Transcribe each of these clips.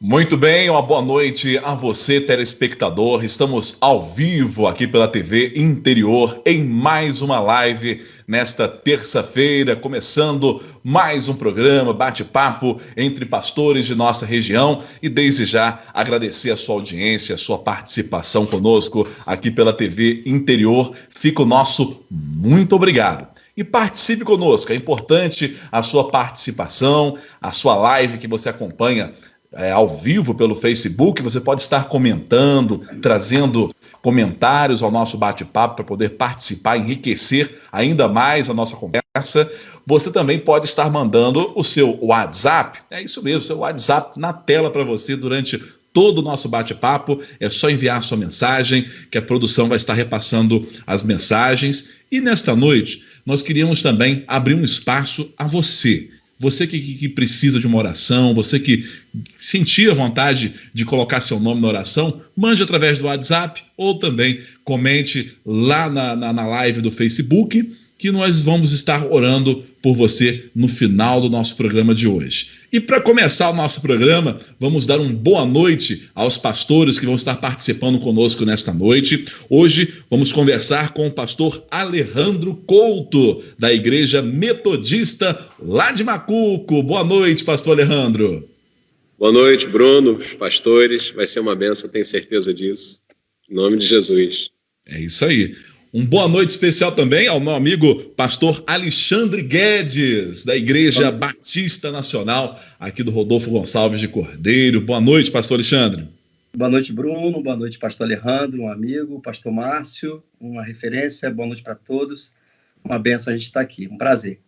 Muito bem, uma boa noite a você, telespectador. Estamos ao vivo aqui pela TV Interior em mais uma live nesta terça-feira, começando mais um programa, bate-papo entre pastores de nossa região e desde já agradecer a sua audiência, a sua participação conosco aqui pela TV Interior. Fica o nosso muito obrigado. E participe conosco, é importante a sua participação, a sua live que você acompanha ao vivo pelo Facebook. Você pode estar comentando, trazendo comentários ao nosso bate-papo para poder participar, enriquecer ainda mais a nossa conversa. Você também pode estar mandando o seu WhatsApp, é isso mesmo, o seu WhatsApp na tela para você durante todo o nosso bate-papo. É só enviar a sua mensagem, que a produção vai estar repassando as mensagens. E nesta noite, nós queríamos também abrir um espaço a você. Você que precisa de uma oração, você que sentia vontade de colocar seu nome na oração, mande através do WhatsApp ou também comente lá na live do Facebook, que nós vamos estar orando por você no final do nosso programa de hoje. E para começar o nosso programa, vamos dar uma boa noite aos pastores que vão estar participando conosco nesta noite. Hoje vamos conversar com o pastor Alejandro Couto, da Igreja Metodista lá de Macuco. Boa noite, pastor Alejandro. Boa noite, Bruno, os pastores. Vai ser uma bênção, tenho certeza disso. Em nome de Jesus. É isso aí. Uma boa noite especial também ao meu amigo pastor Alexandre Guedes, da Igreja Batista Nacional, aqui do Rodolfo Gonçalves de Cordeiro. Boa noite, pastor Alexandre. Boa noite, Bruno. Boa noite, pastor Alejandro, um amigo, pastor Márcio, uma referência. Boa noite para todos. Uma bênção a gente estar aqui. Um prazer.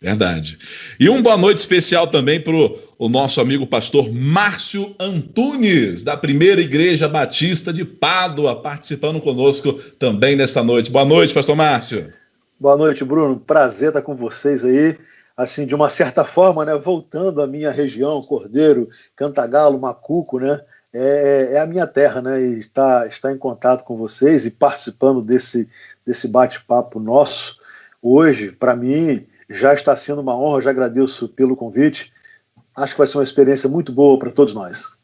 Verdade. E uma boa noite especial também para o nosso amigo pastor Márcio Antunes, da Primeira Igreja Batista de Pádua, participando conosco também nesta noite. Boa noite, pastor Márcio. Boa noite, Bruno. Prazer estar com vocês aí. Assim, de uma certa forma, né, voltando à minha região, Cordeiro, Cantagalo, Macuco, né, é a minha terra, né, e estar em contato com vocês e participando desse bate-papo nosso hoje, para mim, já está sendo uma honra. Já agradeço pelo convite. Acho que vai ser uma experiência muito boa para todos nós.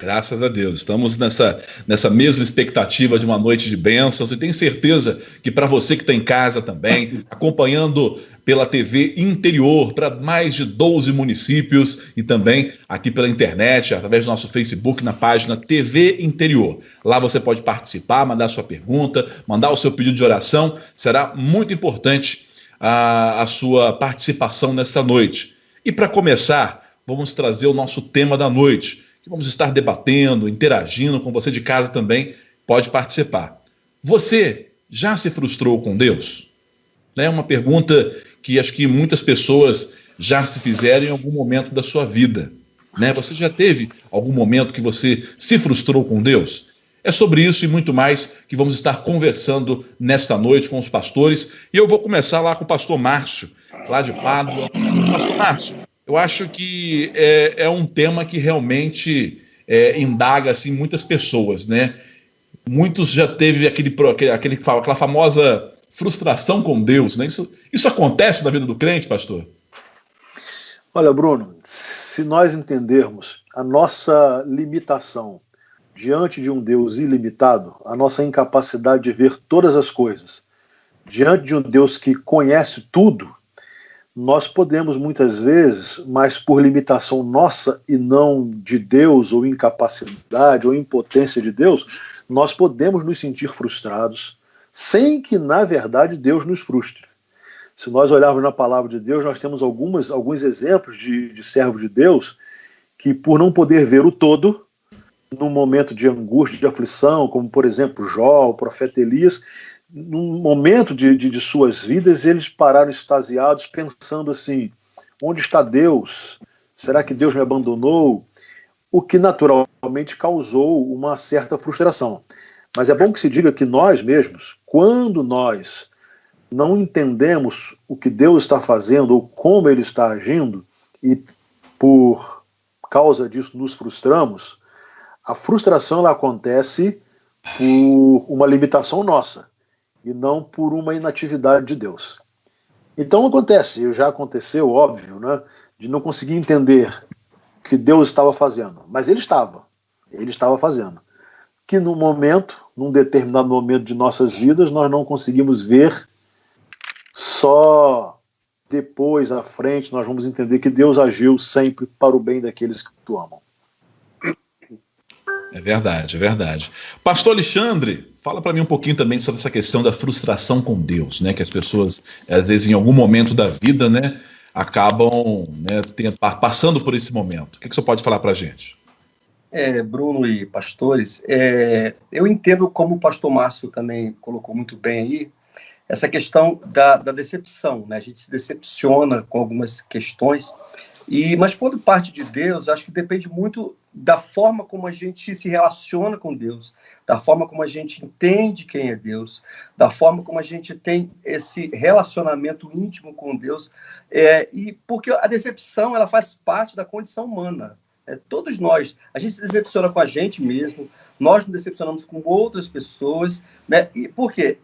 Graças a Deus. Estamos nessa mesma expectativa de uma noite de bênçãos e tenho certeza que para você que está em casa também, acompanhando pela TV Interior para mais de 12 municípios e também aqui pela internet, através do nosso Facebook, na página TV Interior. Lá você pode participar, mandar sua pergunta, mandar o seu pedido de oração. Será muito importante a sua participação nessa noite. E para começar, vamos trazer o nosso tema da noite, que vamos estar debatendo, interagindo com você de casa também, pode participar. Você já se frustrou com Deus? É uma pergunta que acho que muitas pessoas já se fizeram em algum momento da sua vida. Você já teve algum momento que você se frustrou com Deus? É sobre isso e muito mais que vamos estar conversando nesta noite com os pastores. E eu vou começar lá com o pastor Márcio, lá de Pádua. Pastor Márcio, eu acho que é um tema que realmente indaga assim, muitas pessoas, né? Muitos já teve aquela famosa frustração com Deus, né? Isso acontece na vida do crente, pastor? Olha, Bruno, se nós entendermos a nossa limitação diante de um Deus ilimitado, a nossa incapacidade de ver todas as coisas, diante de um Deus que conhece tudo, nós podemos muitas vezes, mas por limitação nossa e não de Deus, ou incapacidade ou impotência de Deus, nós podemos nos sentir frustrados, sem que, na verdade, Deus nos frustre. Se nós olharmos na palavra de Deus, nós temos alguns exemplos de servos de Deus que, por não poder ver o todo, num momento de angústia, de aflição, como, por exemplo, Jó, o profeta Elias, num momento de suas vidas, eles pararam extasiados, pensando assim: onde está Deus? Será que Deus me abandonou? O que naturalmente causou uma certa frustração. Mas é bom que se diga que nós mesmos, quando nós não entendemos o que Deus está fazendo ou como Ele está agindo, e por causa disso nos frustramos, a frustração ela acontece por uma limitação nossa e não por uma inatividade de Deus. Então acontece, já aconteceu, óbvio, né, de não conseguir entender que Deus estava fazendo, mas ele estava fazendo. Que num determinado momento de nossas vidas, nós não conseguimos ver, só depois, à frente, nós vamos entender que Deus agiu sempre para o bem daqueles que o amam. É verdade, é verdade. Pastor Alexandre, fala para mim um pouquinho também sobre essa questão da frustração com Deus, né? Que as pessoas, às vezes, em algum momento da vida, né, acabam, né, passando por esse momento. O que o senhor pode falar para a gente? Bruno e pastores, eu entendo, como o pastor Márcio também colocou muito bem aí, essa questão da decepção, né? A gente se decepciona com algumas questões, mas quando parte de Deus, acho que depende muito da forma como a gente se relaciona com Deus, da forma como a gente entende quem é Deus, da forma como a gente tem esse relacionamento íntimo com Deus, e porque a decepção, ela faz parte da condição humana. Todos nós, a gente se decepciona com a gente mesmo, nós nos decepcionamos com outras pessoas, né? E por quê?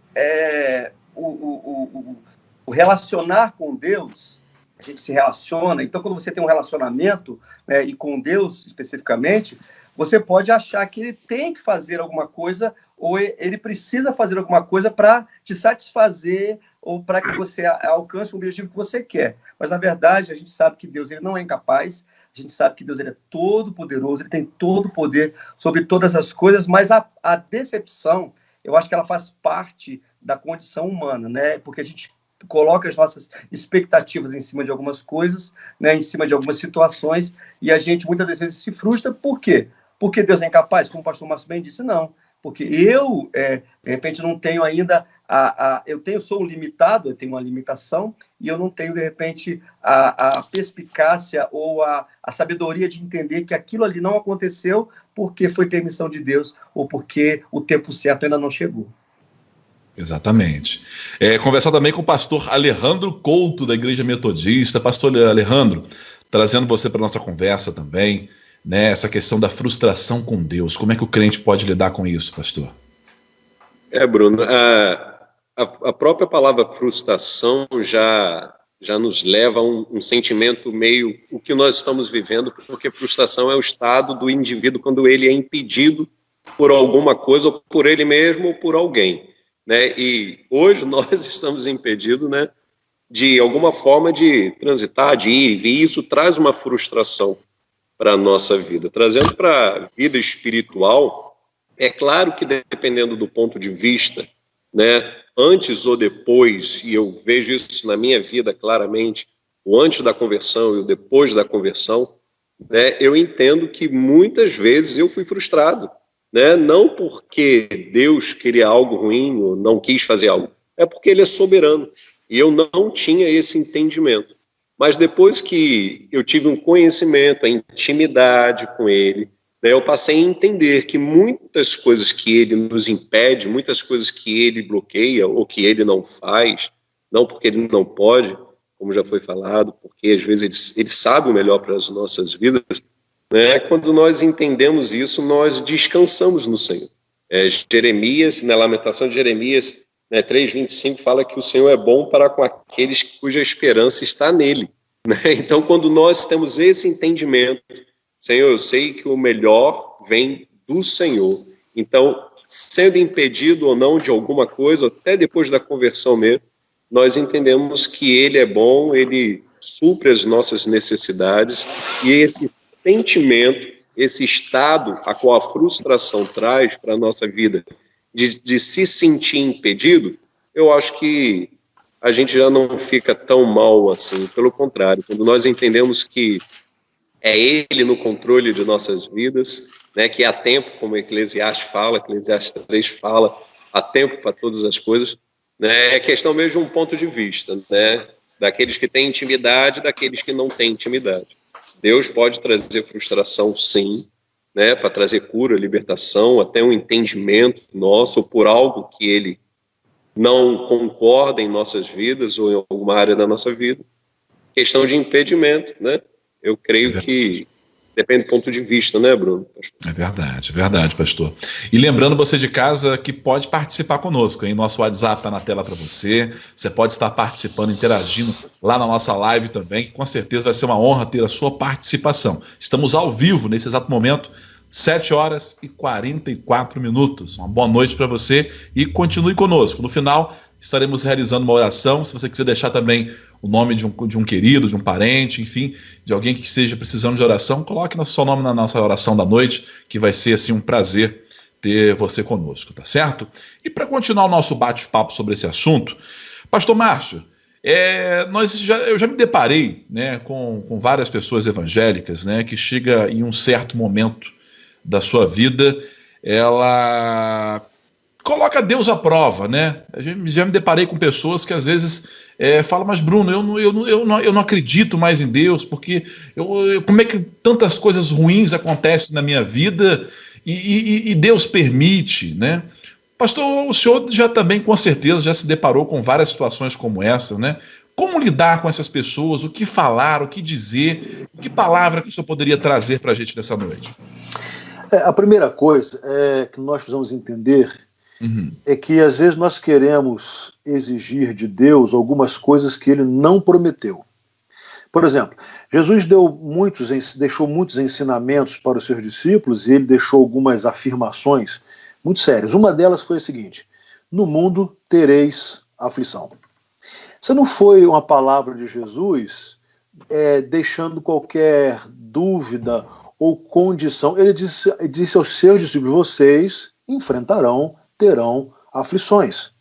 O relacionar com Deus, a gente se relaciona, então quando você tem um relacionamento, né, e com Deus especificamente, você pode achar que ele tem que fazer alguma coisa, ou ele precisa fazer alguma coisa para te satisfazer, ou para que você alcance o objetivo que você quer. Mas, na verdade, a gente sabe que Deus, ele não é incapaz, a gente sabe que Deus, ele é todo poderoso, ele tem todo o poder sobre todas as coisas, mas a decepção, eu acho que ela faz parte da condição humana, né? Porque a gente coloca as nossas expectativas em cima de algumas coisas, né? Em cima de algumas situações, e a gente muitas vezes se frustra. Por quê? Porque Deus é incapaz, como o pastor Márcio bem disse, não. Porque eu, de repente, não tenho ainda sou limitado, eu tenho uma limitação, e eu não tenho, de repente, a perspicácia ou a sabedoria de entender que aquilo ali não aconteceu porque foi permissão de Deus ou porque o tempo certo ainda não chegou. Exatamente. Conversar também com o pastor Alejandro Couto, da Igreja Metodista. Pastor Alejandro, trazendo você para a nossa conversa também, né, essa questão da frustração com Deus. Como é que o crente pode lidar com isso, pastor? Bruno, a própria palavra frustração já nos leva a um sentimento meio o que nós estamos vivendo, porque frustração é o estado do indivíduo quando ele é impedido por alguma coisa, ou por ele mesmo, ou por alguém, né? E hoje nós estamos impedidos, né, de alguma forma de transitar, de ir e vir, e isso traz uma frustração para a nossa vida. Trazendo para a vida espiritual, é claro que dependendo do ponto de vista, né, antes ou depois, e eu vejo isso na minha vida claramente, o antes da conversão e o depois da conversão, né, eu entendo que muitas vezes eu fui frustrado, né, não porque Deus queria algo ruim ou não quis fazer algo, é porque Ele é soberano, e eu não tinha esse entendimento. Mas depois que eu tive um conhecimento, a intimidade com Ele, né, eu passei a entender que muitas coisas que Ele nos impede, muitas coisas que Ele bloqueia ou que Ele não faz, não porque Ele não pode, como já foi falado, porque às vezes Ele sabe o melhor para as nossas vidas, né, quando nós entendemos isso, nós descansamos no Senhor. Jeremias, na Lamentação de Jeremias, 3:25 fala que o Senhor é bom para com aqueles cuja esperança está nele, né? Então, quando nós temos esse entendimento, Senhor, eu sei que o melhor vem do Senhor. Então, sendo impedido ou não de alguma coisa, até depois da conversão mesmo, nós entendemos que Ele é bom, Ele supre as nossas necessidades, e esse sentimento, esse estado a qual a frustração traz para a nossa vida, de se sentir impedido, eu acho que a gente já não fica tão mal assim. Pelo contrário, quando nós entendemos que é Ele no controle de nossas vidas, né, que há tempo, como Eclesiastes 3 fala, há tempo para todas as coisas, né, é questão mesmo de um ponto de vista, né, daqueles que têm intimidade, daqueles que não têm intimidade. Deus pode trazer frustração, sim, né, para trazer cura, libertação, até um entendimento nosso por algo que Ele não concorda em nossas vidas ou em alguma área da nossa vida. Questão de impedimento, né? Eu creio que Depende do ponto de vista, né, Bruno? É verdade, pastor. E lembrando você de casa que pode participar conosco, hein? Nosso WhatsApp está na tela para você. Você pode estar participando, interagindo lá na nossa live também, que com certeza vai ser uma honra ter a sua participação. Estamos ao vivo nesse exato momento, 7h44. Uma boa noite para você e continue conosco. No final, estaremos realizando uma oração. Se você quiser deixar também o nome de um querido, de um parente, enfim, de alguém que esteja precisando de oração, coloque o seu nome na nossa oração da noite, que vai ser assim um prazer ter você conosco, tá certo? E para continuar o nosso bate-papo sobre esse assunto, pastor Márcio, eu já me deparei, né, com várias pessoas evangélicas, né, que chega em um certo momento da sua vida, ela coloca Deus à prova, né? Já me deparei com pessoas que às vezes falam, mas Bruno, eu não acredito mais em Deus, porque como é que tantas coisas ruins acontecem na minha vida e Deus permite, né? Pastor, o senhor já também, com certeza, já se deparou com várias situações como essa, né? Como lidar com essas pessoas, o que falar, o que dizer, que palavra que o senhor poderia trazer para a gente nessa noite? A primeira coisa que nós precisamos entender é que às vezes nós queremos exigir de Deus algumas coisas que ele não prometeu. Por exemplo, Jesus deixou muitos ensinamentos para os seus discípulos e ele deixou algumas afirmações muito sérias. Uma delas foi a seguinte: no mundo tereis aflição. Essa não foi uma palavra de Jesus deixando qualquer dúvida ou condição. Ele disse aos seus discípulos: vocês terão aflições.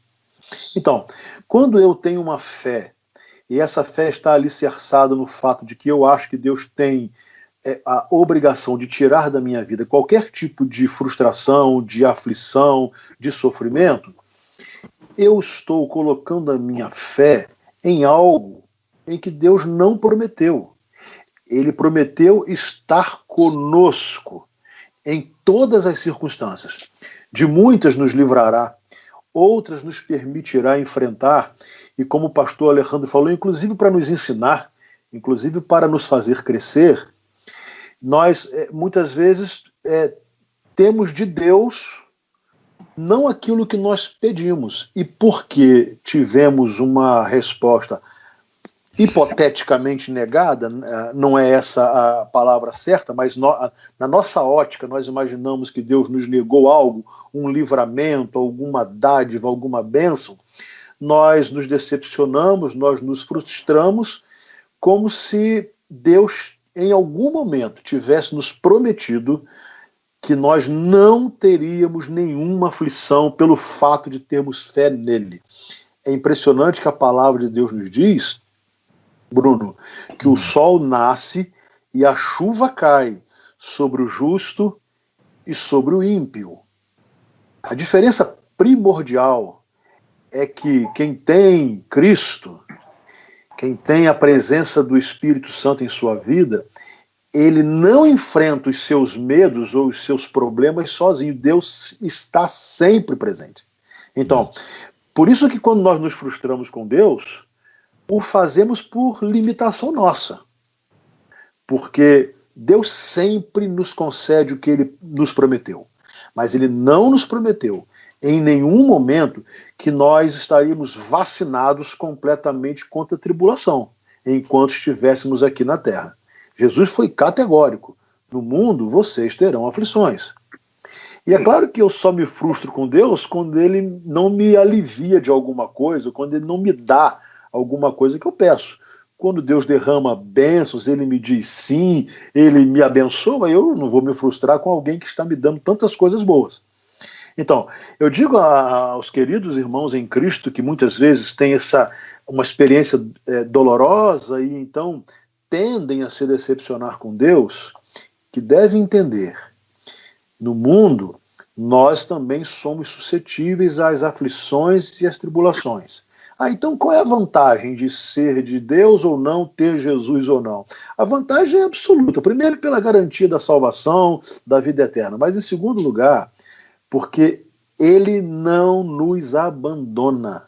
Então, quando eu tenho uma fé, e essa fé está alicerçada no fato de que eu acho que Deus tem a obrigação de tirar da minha vida qualquer tipo de frustração, de aflição, de sofrimento, eu estou colocando a minha fé em algo em que Deus não prometeu. Ele prometeu estar conosco em todas as circunstâncias. De muitas nos livrará, outras nos permitirá enfrentar, e como o pastor Alejandro falou, inclusive para nos ensinar, inclusive para nos fazer crescer, nós muitas vezes temos de Deus não aquilo que nós pedimos, e porque tivemos uma resposta hipoteticamente negada, não é essa a palavra certa, mas na nossa ótica nós imaginamos que Deus nos negou algo, um livramento, alguma dádiva, alguma bênção, nós nos decepcionamos, nós nos frustramos, como se Deus em algum momento tivesse nos prometido que nós não teríamos nenhuma aflição pelo fato de termos fé nele. É impressionante que a palavra de Deus nos diz, Bruno, que o sol nasce e a chuva cai sobre o justo e sobre o ímpio. A diferença primordial é que quem tem Cristo, quem tem a presença do Espírito Santo em sua vida, ele não enfrenta os seus medos ou os seus problemas sozinho. Deus está sempre presente. Então, por isso que quando nós nos frustramos com Deus, o fazemos por limitação nossa. Porque Deus sempre nos concede o que ele nos prometeu. Mas ele não nos prometeu em nenhum momento que nós estaríamos vacinados completamente contra a tribulação, enquanto estivéssemos aqui na terra. Jesus foi categórico: no mundo vocês terão aflições. E é claro que eu só me frustro com Deus quando ele não me alivia de alguma coisa, quando ele não me dá alguma coisa que eu peço. Quando Deus derrama bênçãos, ele me diz sim, ele me abençoa, eu não vou me frustrar com alguém que está me dando tantas coisas boas. Então, eu digo aos queridos irmãos em Cristo que muitas vezes têm uma experiência dolorosa e então tendem a se decepcionar com Deus, que devem entender: no mundo nós também somos suscetíveis às aflições e às tribulações. Então qual é a vantagem de ser de Deus ou não, ter Jesus ou não? A vantagem é absoluta. Primeiro, pela garantia da salvação, da vida eterna. Mas em segundo lugar, porque ele não nos abandona,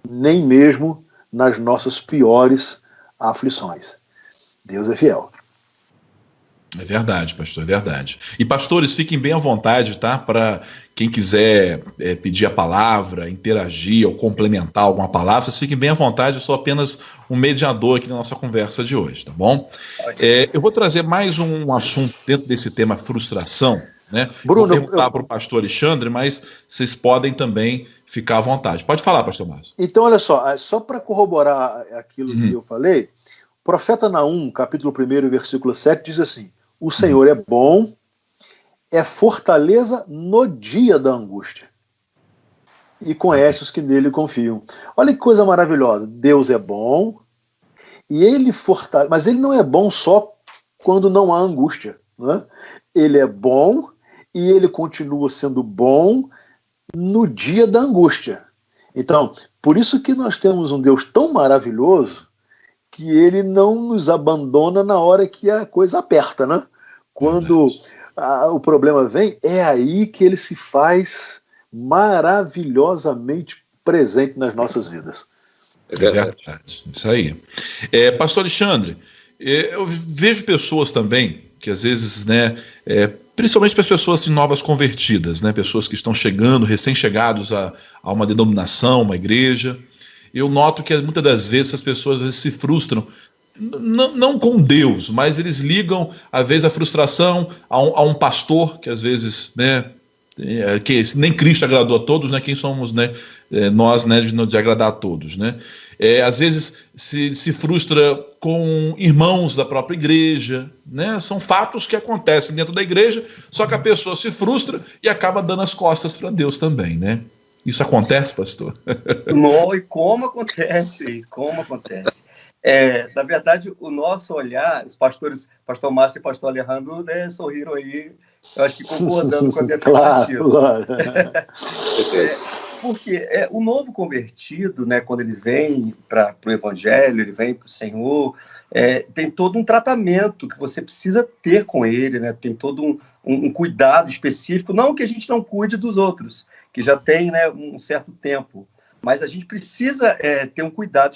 nem mesmo nas nossas piores aflições. Deus é fiel. É verdade, pastor, é verdade. E pastores, fiquem bem à vontade, tá? Para quem quiser pedir a palavra, interagir ou complementar alguma palavra, vocês fiquem bem à vontade, eu sou apenas um mediador aqui na nossa conversa de hoje, tá bom? Eu vou trazer mais um assunto dentro desse tema frustração, né? Bruno, vou perguntar para o pastor Alexandre, mas vocês podem também ficar à vontade. Pode falar, pastor Márcio. Então, olha só para corroborar aquilo que eu falei, o profeta Naum, capítulo 1, versículo 7, diz assim: o Senhor é bom, é fortaleza no dia da angústia, e conhece os que nele confiam. Olha que coisa maravilhosa. Deus é bom, e ele fortalece, mas ele não é bom só quando não há angústia, né? Ele é bom e ele continua sendo bom no dia da angústia. Então, por isso que nós temos um Deus tão maravilhoso que ele não nos abandona na hora que a coisa aperta, né? Quando o problema vem, é aí que ele se faz maravilhosamente presente nas nossas vidas. É verdade, isso aí. Pastor Alexandre, eu vejo pessoas também que às vezes, né, principalmente para as pessoas assim, novas convertidas, né, pessoas que estão chegando, recém-chegados a uma denominação, uma igreja, eu noto que muitas das vezes as pessoas às vezes se frustram, não com Deus, mas eles ligam, às vezes, a frustração a um pastor, que às vezes, né, que nem Cristo agradou a todos, né, quem somos, né, nós, né, de agradar a todos, né? Às vezes se frustra com irmãos da própria igreja, né? São fatos que acontecem dentro da igreja, só que a pessoa se frustra e acaba dando as costas para Deus também, né? Isso acontece, pastor? Não, e como acontece, na verdade, o nosso olhar, os pastores, pastor Márcio e pastor Alejandro, né, sorriram aí, eu acho que concordando com a minha perspectiva. Claro. Porque o novo convertido, né, quando ele vem para o Evangelho, ele vem para o Senhor, tem todo um tratamento que você precisa ter com ele, né, tem todo um cuidado específico, não que a gente não cuide dos outros, que já tem, né, um certo tempo, mas a gente precisa ter um cuidado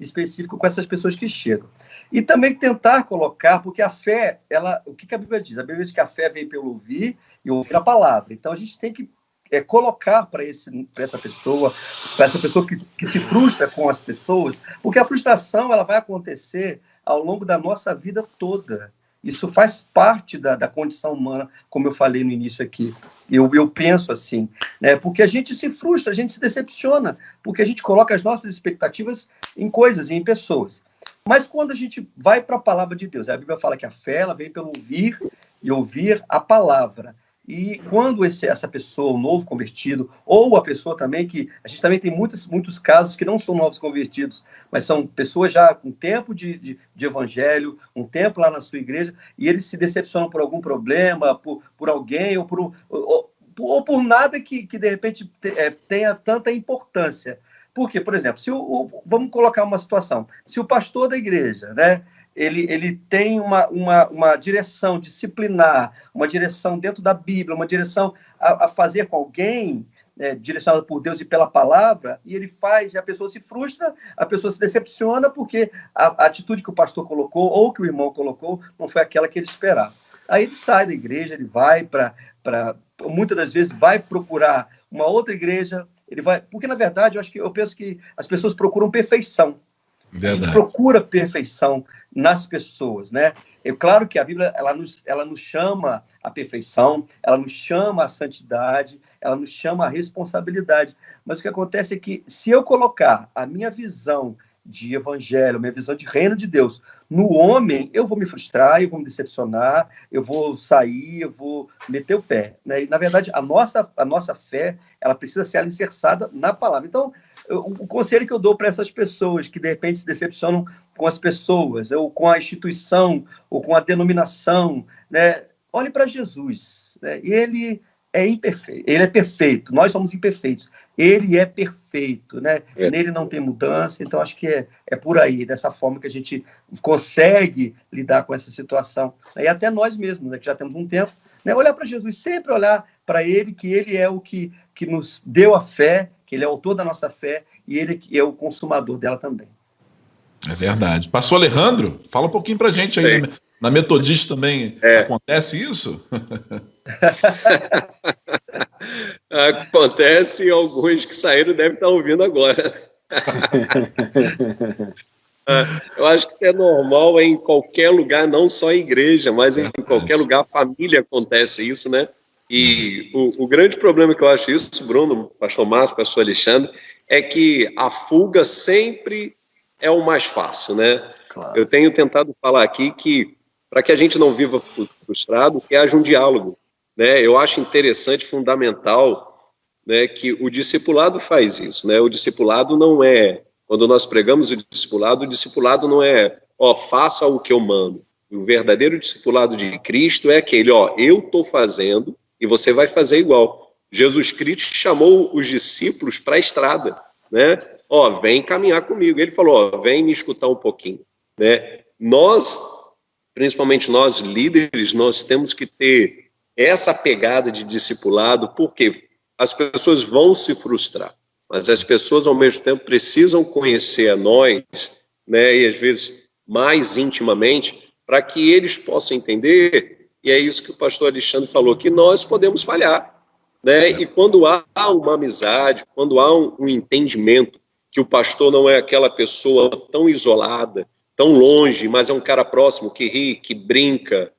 específico com essas pessoas que chegam. E também tentar colocar, porque a fé, o que a Bíblia diz? A Bíblia diz que a fé vem pelo ouvir e ouvir a palavra. Então a gente tem que colocar para essa pessoa que se frustra com as pessoas, porque a frustração ela vai acontecer ao longo da nossa vida toda. Isso faz parte da condição humana, como eu falei no início aqui. Eu penso assim, né? Porque a gente se frustra, a gente se decepciona, porque a gente coloca as nossas expectativas em coisas e em pessoas. Mas quando a gente vai para a palavra de Deus, a Bíblia fala que a fé ela vem pelo ouvir e ouvir a palavra. E quando essa pessoa, o novo convertido, ou a pessoa também, que a gente também tem muitos casos que não são novos convertidos, mas são pessoas já com tempo de evangelho, um tempo lá na sua igreja, e eles se decepcionam por algum problema, por alguém, ou por nada que de repente tenha tanta importância. Por quê? Por exemplo, vamos colocar uma situação, se o pastor da igreja, né, ele tem uma direção disciplinar, uma direção dentro da Bíblia, uma direção a fazer com alguém, direcionada por Deus e pela palavra, e ele faz, e a pessoa se frustra, a pessoa se decepciona, porque a atitude que o pastor colocou, ou que o irmão colocou, não foi aquela que ele esperava. Aí ele sai da igreja, ele vai muitas das vezes vai procurar uma outra igreja, porque na verdade eu penso que as pessoas procuram perfeição. Verdade. A gente procura perfeição nas pessoas, né? É claro que a Bíblia ela nos chama à perfeição, ela nos chama à santidade, ela nos chama à responsabilidade. Mas o que acontece é que se eu colocar a minha visão de evangelho, minha visão de reino de Deus no homem, eu vou me frustrar, eu vou me decepcionar, eu vou sair, eu vou meter o pé, né? E, na verdade, a nossa fé ela precisa ser alicerçada na palavra. Então, o conselho que eu dou para essas pessoas que, de repente, se decepcionam com as pessoas, ou com a instituição, ou com a denominação, né? Olhe para Jesus, né? Ele é imperfeito, ele é perfeito, nós somos imperfeitos, ele é perfeito, né? Nele não tem mudança, então acho que é por aí, dessa forma que a gente consegue lidar com essa situação. E até nós mesmos, né, que já temos um tempo, né, olhar para Jesus, sempre olhar para ele, que ele é o que nos deu a fé, que ele é o autor da nossa fé, e ele é o consumador dela também. É verdade. Pastor Alejandro, fala um pouquinho para a gente aí Na Metodista também acontece isso? Acontece, e alguns que saíram devem estar ouvindo agora. Eu acho que isso é normal em qualquer lugar, não só em igreja, mas em qualquer lugar, família acontece isso, né? E o grande problema que eu acho isso, Bruno, pastor Márcio, pastor Alexandre, é que a fuga sempre é o mais fácil, né? Claro. Eu tenho tentado falar aqui que, para que a gente não viva frustrado, que haja um diálogo, né? Eu acho interessante, fundamental, né, que o discipulado faz isso, né? O discipulado não é, quando nós pregamos o discipulado não é, faça o que eu mando. O verdadeiro discipulado de Cristo é aquele, eu estou fazendo e você vai fazer igual. Jesus Cristo chamou os discípulos para a estrada, né? Vem caminhar comigo. Ele falou, vem me escutar um pouquinho, né? Nós, principalmente nós líderes, nós temos que ter essa pegada de discipulado, porque as pessoas vão se frustrar, mas as pessoas ao mesmo tempo precisam conhecer a nós, né? E às vezes mais intimamente, para que eles possam entender, e é isso que o pastor Alexandre falou, que nós podemos falhar, né? E quando há uma amizade, quando há um entendimento que o pastor não é aquela pessoa tão isolada, tão longe, mas é um cara próximo, que ri, que brinca,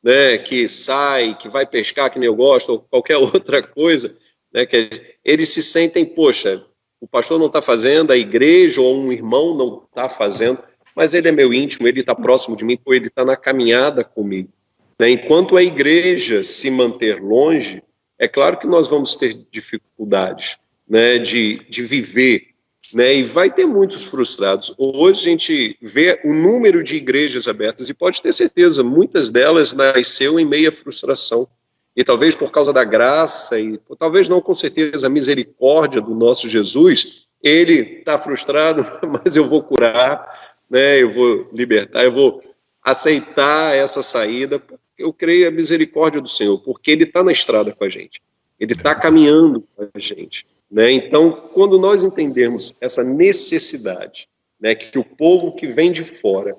né? Que sai, que vai pescar, que nem eu gosto, ou qualquer outra coisa, né? Que eles se sentem, poxa, o pastor não está fazendo, a igreja ou um irmão não está fazendo, mas ele é meu íntimo, ele está próximo de mim, ele está na caminhada comigo, né? Enquanto a igreja se manter longe, é claro que nós vamos ter dificuldades, né, de viver, né, e vai ter muitos frustrados. Hoje a gente vê o número de igrejas abertas e pode ter certeza, muitas delas nasceu em meia frustração. E talvez por causa da graça, e talvez não com certeza a misericórdia do nosso Jesus, ele está frustrado, mas eu vou curar, né, eu vou libertar, eu vou aceitar essa saída. Eu creio a misericórdia do Senhor, porque ele está na estrada com a gente, ele está caminhando com a gente, né? Então, quando nós entendermos essa necessidade, né, que o povo que vem de fora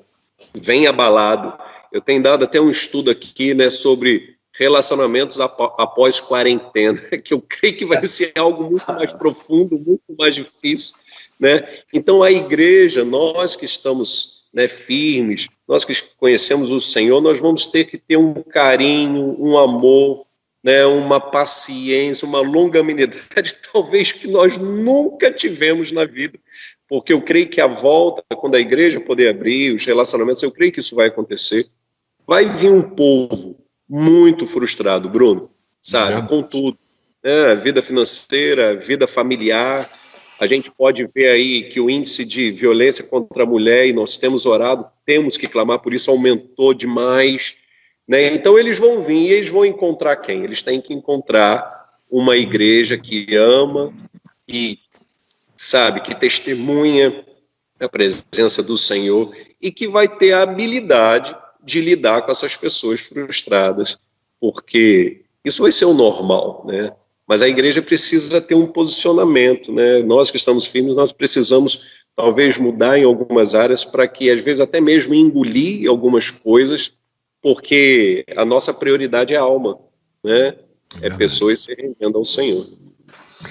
vem abalado, eu tenho dado até um estudo aqui, né, sobre relacionamentos após quarentena, que eu creio que vai ser algo muito mais profundo, muito mais difícil, né? Então, a igreja, nós que estamos, né, firmes, nós que conhecemos o Senhor, nós vamos ter que ter um carinho, um amor, né, uma paciência, uma longanimidade, talvez que nós nunca tivemos na vida, porque eu creio que a volta, quando a igreja poder abrir, os relacionamentos, eu creio que isso vai acontecer. Vai vir um povo muito frustrado, Bruno, sabe, com tudo, né, vida financeira, vida familiar. A gente pode ver aí que o índice de violência contra a mulher, e nós temos orado, temos que clamar por isso, aumentou demais, né? Então eles vão vir e eles vão encontrar quem? Eles têm que encontrar uma igreja que ama e, sabe, que testemunha a presença do Senhor e que vai ter a habilidade de lidar com essas pessoas frustradas, porque isso vai ser o normal, né? Mas a igreja precisa ter um posicionamento, né? Nós que estamos firmes, nós precisamos talvez mudar em algumas áreas para que, às vezes, até mesmo engolir algumas coisas, porque a nossa prioridade é a alma, né? É pessoas se rendendo ao Senhor.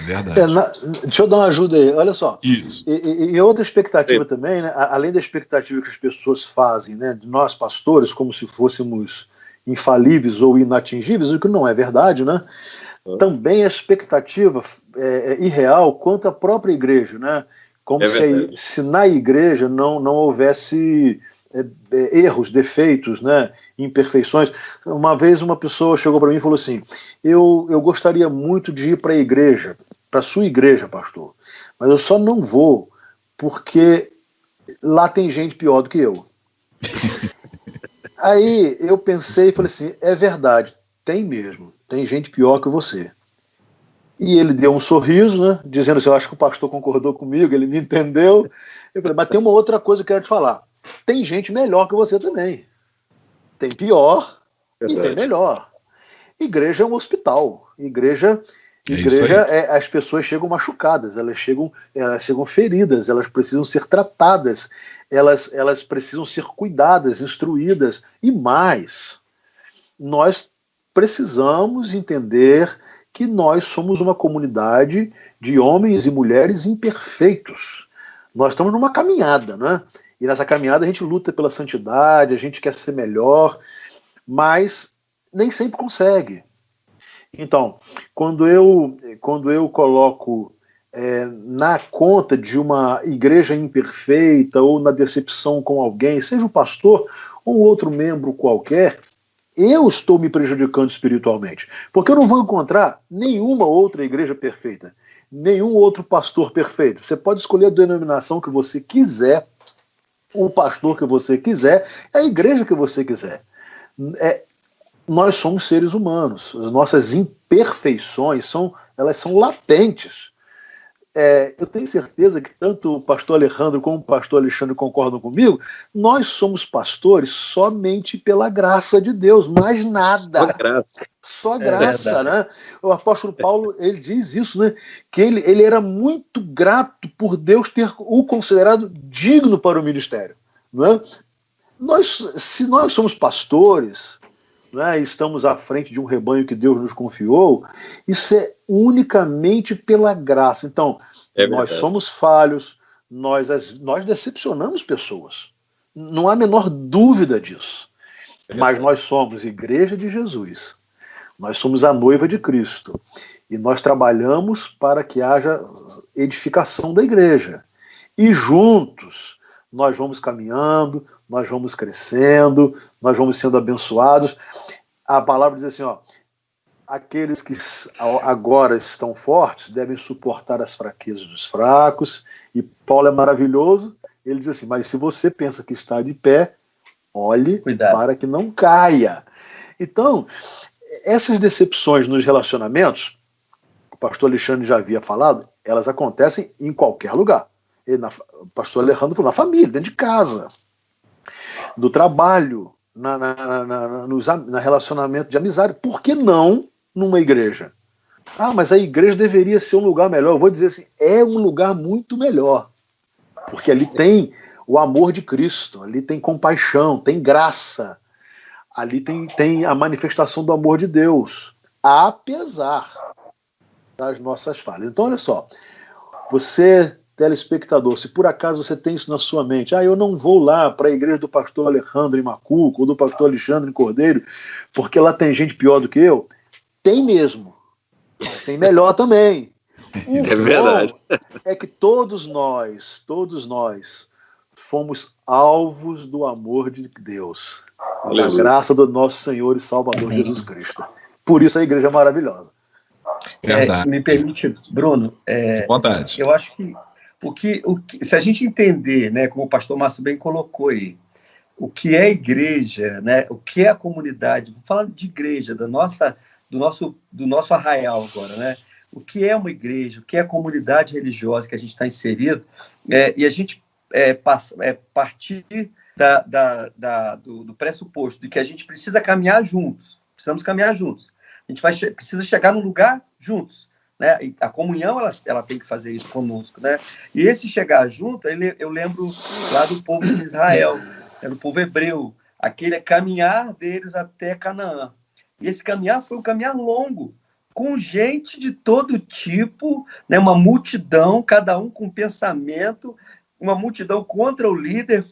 Verdade. Deixa eu dar uma ajuda aí, olha só. Isso. E outra expectativa também, né? Além da expectativa que as pessoas fazem, né, de nós pastores, como se fôssemos infalíveis ou inatingíveis, o que não é verdade, né? Também a expectativa é irreal quanto à própria igreja, né? Como se na igreja não houvesse erros, defeitos, né? Imperfeições. Uma vez uma pessoa chegou para mim e falou assim: eu gostaria muito de ir para a igreja, para a sua igreja, pastor, mas eu só não vou porque lá tem gente pior do que eu. Aí eu pensei e falei assim, é verdade, tem mesmo, tem gente pior que você. E ele deu um sorriso, né, dizendo assim, eu acho que o pastor concordou comigo, ele me entendeu. Eu falei, mas tem uma outra coisa que eu quero te falar, tem gente melhor que você também. Tem pior e tem melhor. Igreja é um hospital, igreja Igreja, as pessoas chegam machucadas, elas chegam feridas, elas precisam ser tratadas, elas precisam ser cuidadas, instruídas, e mais, nós precisamos entender que nós somos uma comunidade de homens e mulheres imperfeitos. Nós estamos numa caminhada, né? E nessa caminhada a gente luta pela santidade, a gente quer ser melhor, mas nem sempre consegue. Então, quando eu coloco na conta de uma igreja imperfeita ou na decepção com alguém, seja o pastor ou outro membro qualquer, eu estou me prejudicando espiritualmente, porque eu não vou encontrar nenhuma outra igreja perfeita, nenhum outro pastor perfeito. Você pode escolher a denominação que você quiser, o pastor que você quiser, a igreja que você quiser. Nós somos seres humanos, as nossas imperfeições elas são latentes. Eu tenho certeza que tanto o pastor Alejandro como o pastor Alexandre concordam comigo. Nós somos pastores somente pela graça de Deus, mais nada. Só graça, né? O apóstolo Paulo, ele diz isso, né? Que ele era muito grato por Deus ter o considerado digno para o ministério, não é? Se nós somos pastores, né, estamos à frente de um rebanho que Deus nos confiou, isso é unicamente pela graça. Então, nós somos falhos, nós decepcionamos pessoas. Não há a menor dúvida disso. Mas nós somos igreja de Jesus. Nós somos a noiva de Cristo. E nós trabalhamos para que haja edificação da igreja. E juntos nós vamos caminhando, nós vamos crescendo, nós vamos sendo abençoados. A palavra diz assim, aqueles que agora estão fortes devem suportar as fraquezas dos fracos. E Paulo é maravilhoso, ele diz assim, mas se você pensa que está de pé, olhe para que não caia. Então, essas decepções nos relacionamentos, o pastor Alexandre já havia falado, elas acontecem em qualquer lugar. O pastor Alejandro falou, na família, dentro de casa, no trabalho, no relacionamento de amizade. Por que não numa igreja? Mas a igreja deveria ser um lugar melhor. Eu vou dizer assim, é um lugar muito melhor. Porque ali tem o amor de Cristo, ali tem compaixão, tem graça, ali tem a manifestação do amor de Deus, apesar das nossas falhas. Então, olha só, você, telespectador, se por acaso você tem isso na sua mente, eu não vou lá para a igreja do pastor Alejandro em Macuco, ou do pastor Alexandre em Cordeiro, porque lá tem gente pior do que eu. Tem mesmo. Tem melhor também. É verdade. É que todos nós fomos alvos do amor de Deus, da graça do nosso Senhor e Salvador Jesus Cristo. Por isso a igreja é maravilhosa. Me permite, Bruno, vontade. Eu acho que se a gente entender, né, como o pastor Márcio bem colocou aí, o que é igreja, né, o que é a comunidade, vou falar de igreja, do nosso arraial agora, né, o que é uma igreja, o que é a comunidade religiosa que a gente está inserido, e a gente partir do pressuposto de que a gente precisa caminhar juntos, precisamos caminhar juntos, a gente precisa chegar num lugar juntos, né? E a comunhão ela tem que fazer isso conosco, né? E esse chegar junto, eu lembro lá do povo de Israel, do povo hebreu, aquele caminhar deles até Canaã. E esse caminhar foi um caminhar longo, com gente de todo tipo, né? Uma multidão, cada um com pensamento, uma multidão contra o líder,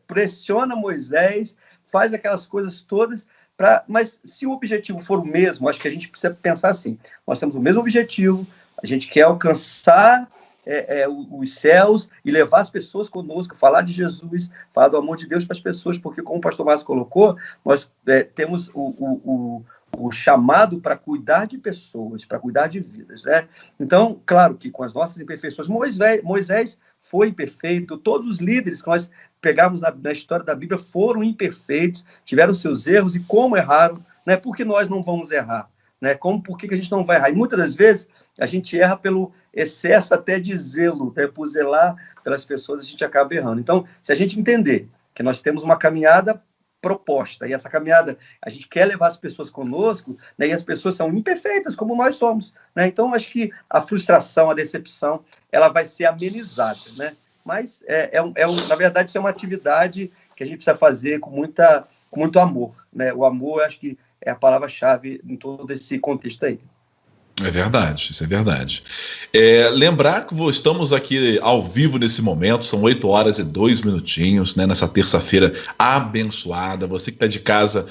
pressiona Moisés, faz aquelas coisas todas. Mas se o objetivo for o mesmo, acho que a gente precisa pensar assim, nós temos o mesmo objetivo, a gente quer alcançar os céus e levar as pessoas conosco, falar de Jesus, falar do amor de Deus para as pessoas, porque como o pastor Márcio colocou, nós temos o chamado para cuidar de pessoas, para cuidar de vidas, né? Então, claro que com as nossas imperfeições, Moisés foi imperfeito, todos os líderes que nós pegarmos na história da Bíblia foram imperfeitos, tiveram seus erros, e como erraram, né? Por que nós não vamos errar? Né? Por que a gente não vai errar? E muitas das vezes a gente erra pelo excesso até de zelo, né? Por zelar pelas pessoas, a gente acaba errando. Então, se a gente entender que nós temos uma caminhada proposta. E essa caminhada, a gente quer levar as pessoas conosco, né, e as pessoas são imperfeitas, como nós somos. Né? Então, acho que a frustração, a decepção, ela vai ser amenizada. Né? Mas, na verdade, isso é uma atividade que a gente precisa fazer com muito amor. Né? O amor, acho que é a palavra-chave em todo esse contexto aí. É verdade, isso é verdade. Lembrar que estamos aqui ao vivo nesse momento, são 8 horas e 2 minutinhos, né, nessa terça-feira abençoada. Você que está de casa,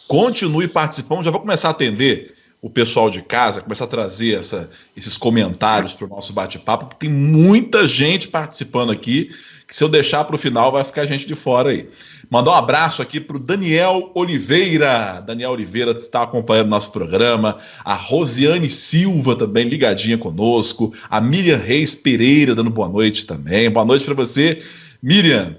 continue participando. Já vou começar a atender o pessoal de casa, começar a trazer esses comentários para o nosso bate-papo, porque tem muita gente participando aqui, que se eu deixar para o final vai ficar gente de fora aí. Mandar um abraço aqui para o Daniel Oliveira. Daniel Oliveira está acompanhando nosso programa. A Rosiane Silva também ligadinha conosco. A Miriam Reis Pereira dando boa noite também. Boa noite para você, Miriam.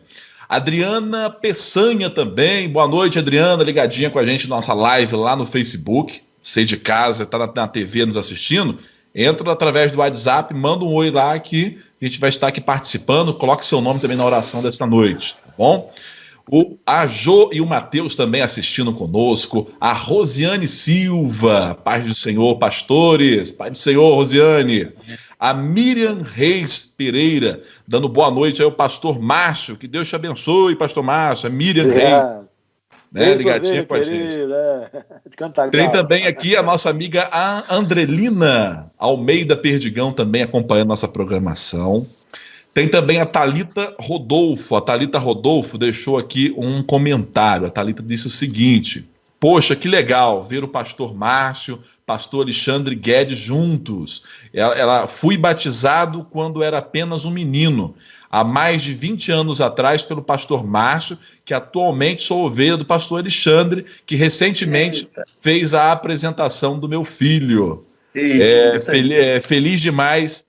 Adriana Peçanha também. Boa noite, Adriana, ligadinha com a gente na nossa live lá no Facebook. Você de casa, está na TV nos assistindo, entra através do WhatsApp, manda um oi lá que a gente vai estar aqui participando. Coloque seu nome também na oração desta noite, tá bom? A Jo e o Matheus também assistindo conosco. A Rosiane Silva, paz do Senhor, pastores, paz do Senhor, Rosiane. A Miriam Reis Pereira, dando boa noite aí ao pastor Márcio, que Deus te abençoe, pastor Márcio. A Miriam Reis, né, ligadinha com a gente. Tem também aqui a nossa amiga a Andrelina Almeida Perdigão também acompanhando nossa programação. Tem também a Thalita Rodolfo. A Thalita Rodolfo deixou aqui um comentário. A Thalita disse o seguinte: poxa, que legal ver o pastor Márcio, pastor Alexandre Guedes juntos. Ela fui batizado quando era apenas um menino, há mais de 20 anos atrás, pelo pastor Márcio, que atualmente sou ovelha do pastor Alexandre, que recentemente fez a apresentação do meu filho. Feliz demais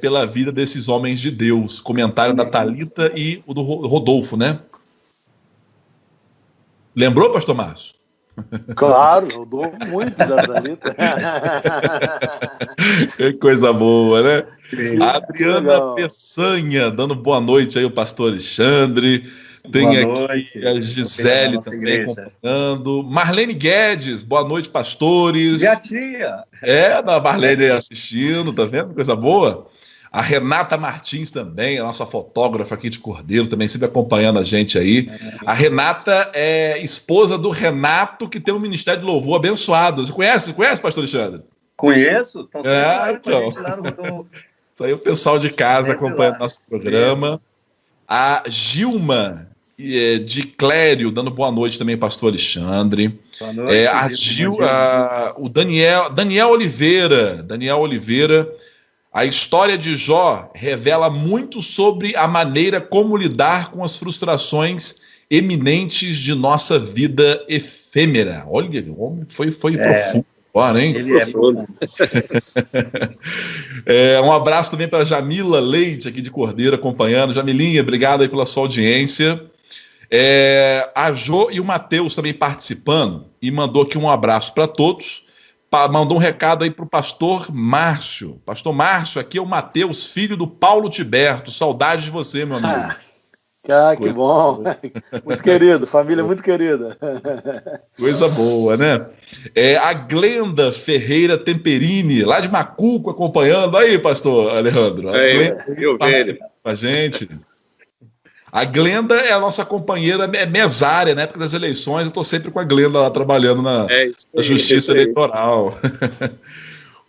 pela vida desses homens de Deus. Comentário da Thalita e o do Rodolfo, né? Lembrou, pastor Márcio? Claro, eu dou muito da Thalita. Que coisa boa, né? A Adriana Peçanha, dando boa noite aí, o pastor Alexandre. Tem boa aqui noite. A Gisele também acompanhando. Marlene Guedes, boa noite, pastores. Minha tia. Da Marlene assistindo, tá vendo? Coisa boa. A Renata Martins também, a nossa fotógrafa aqui de Cordeiro, também sempre acompanhando a gente aí. A Renata é esposa do Renato, que tem um ministério de louvor abençoado. Você conhece, pastor Alexandre? Conheço. Então. Isso aí o pessoal de casa acompanhando nosso programa. A Gilma de Clério, dando boa noite também, pastor Alexandre. Boa noite. O Daniel Oliveira. A história de Jó revela muito sobre a maneira como lidar com as frustrações eminentes de nossa vida efêmera. Olha, o homem foi profundo agora, hein? Ele é profundo. Um abraço também para Jamila Leite, aqui de Cordeiro, acompanhando. Jamilinha, obrigado aí pela sua audiência. A Jo e o Matheus também participando, e mandou aqui um abraço para todos. Mandou um recado aí para o pastor Márcio. Pastor Márcio, aqui é o Matheus, filho do Paulo Tiberto. Saudade de você, meu amigo. Que bom. Muito querido, família muito querida. Coisa boa, né? A Glenda Ferreira Temperini, lá de Macuco, acompanhando. Aí, pastor Alejandro. Eu vejo. Com a gente. A Glenda é a nossa companheira mesária, na época das eleições. Eu estou sempre com a Glenda lá trabalhando na Justiça Eleitoral.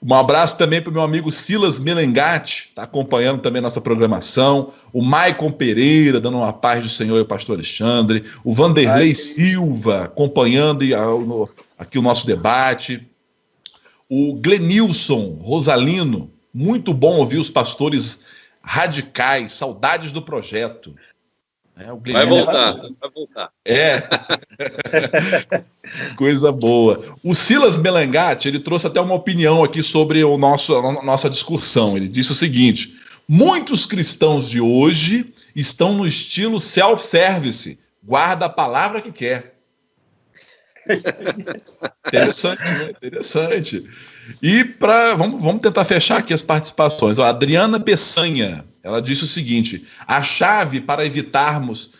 Um abraço também para o meu amigo Silas Melengatti, está acompanhando também a nossa programação. O Maicon Pereira, dando uma paz do Senhor e o pastor Alexandre. O Vanderlei Silva, acompanhando aqui o nosso debate. O Glenilson Rosalino, muito bom ouvir os pastores radicais, saudades do projeto. Vai voltar. Coisa boa. O Silas Melengatti, ele trouxe até uma opinião aqui sobre a nossa discussão. Ele disse o seguinte: muitos cristãos de hoje estão no estilo self-service, guarda a palavra que quer. Interessante, né? Interessante. E vamos tentar fechar aqui as participações. A Adriana Peçanha, ela disse o seguinte: a chave para evitarmos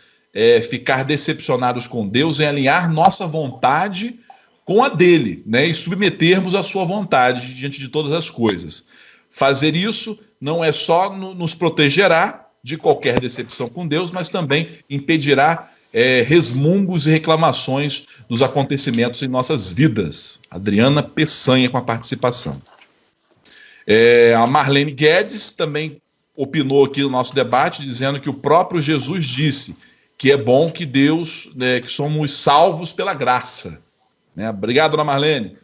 ficar decepcionados com Deus é alinhar nossa vontade com a dele, né? E submetermos a sua vontade diante de todas as coisas. Fazer isso não é só nos protegerá de qualquer decepção com Deus, mas também impedirá resmungos e reclamações dos acontecimentos em nossas vidas. Adriana Peçanha com a participação. A Marlene Guedes também opinou aqui no nosso debate, dizendo que o próprio Jesus disse que é bom que Deus, que somos salvos pela graça. Obrigado, dona Marlene.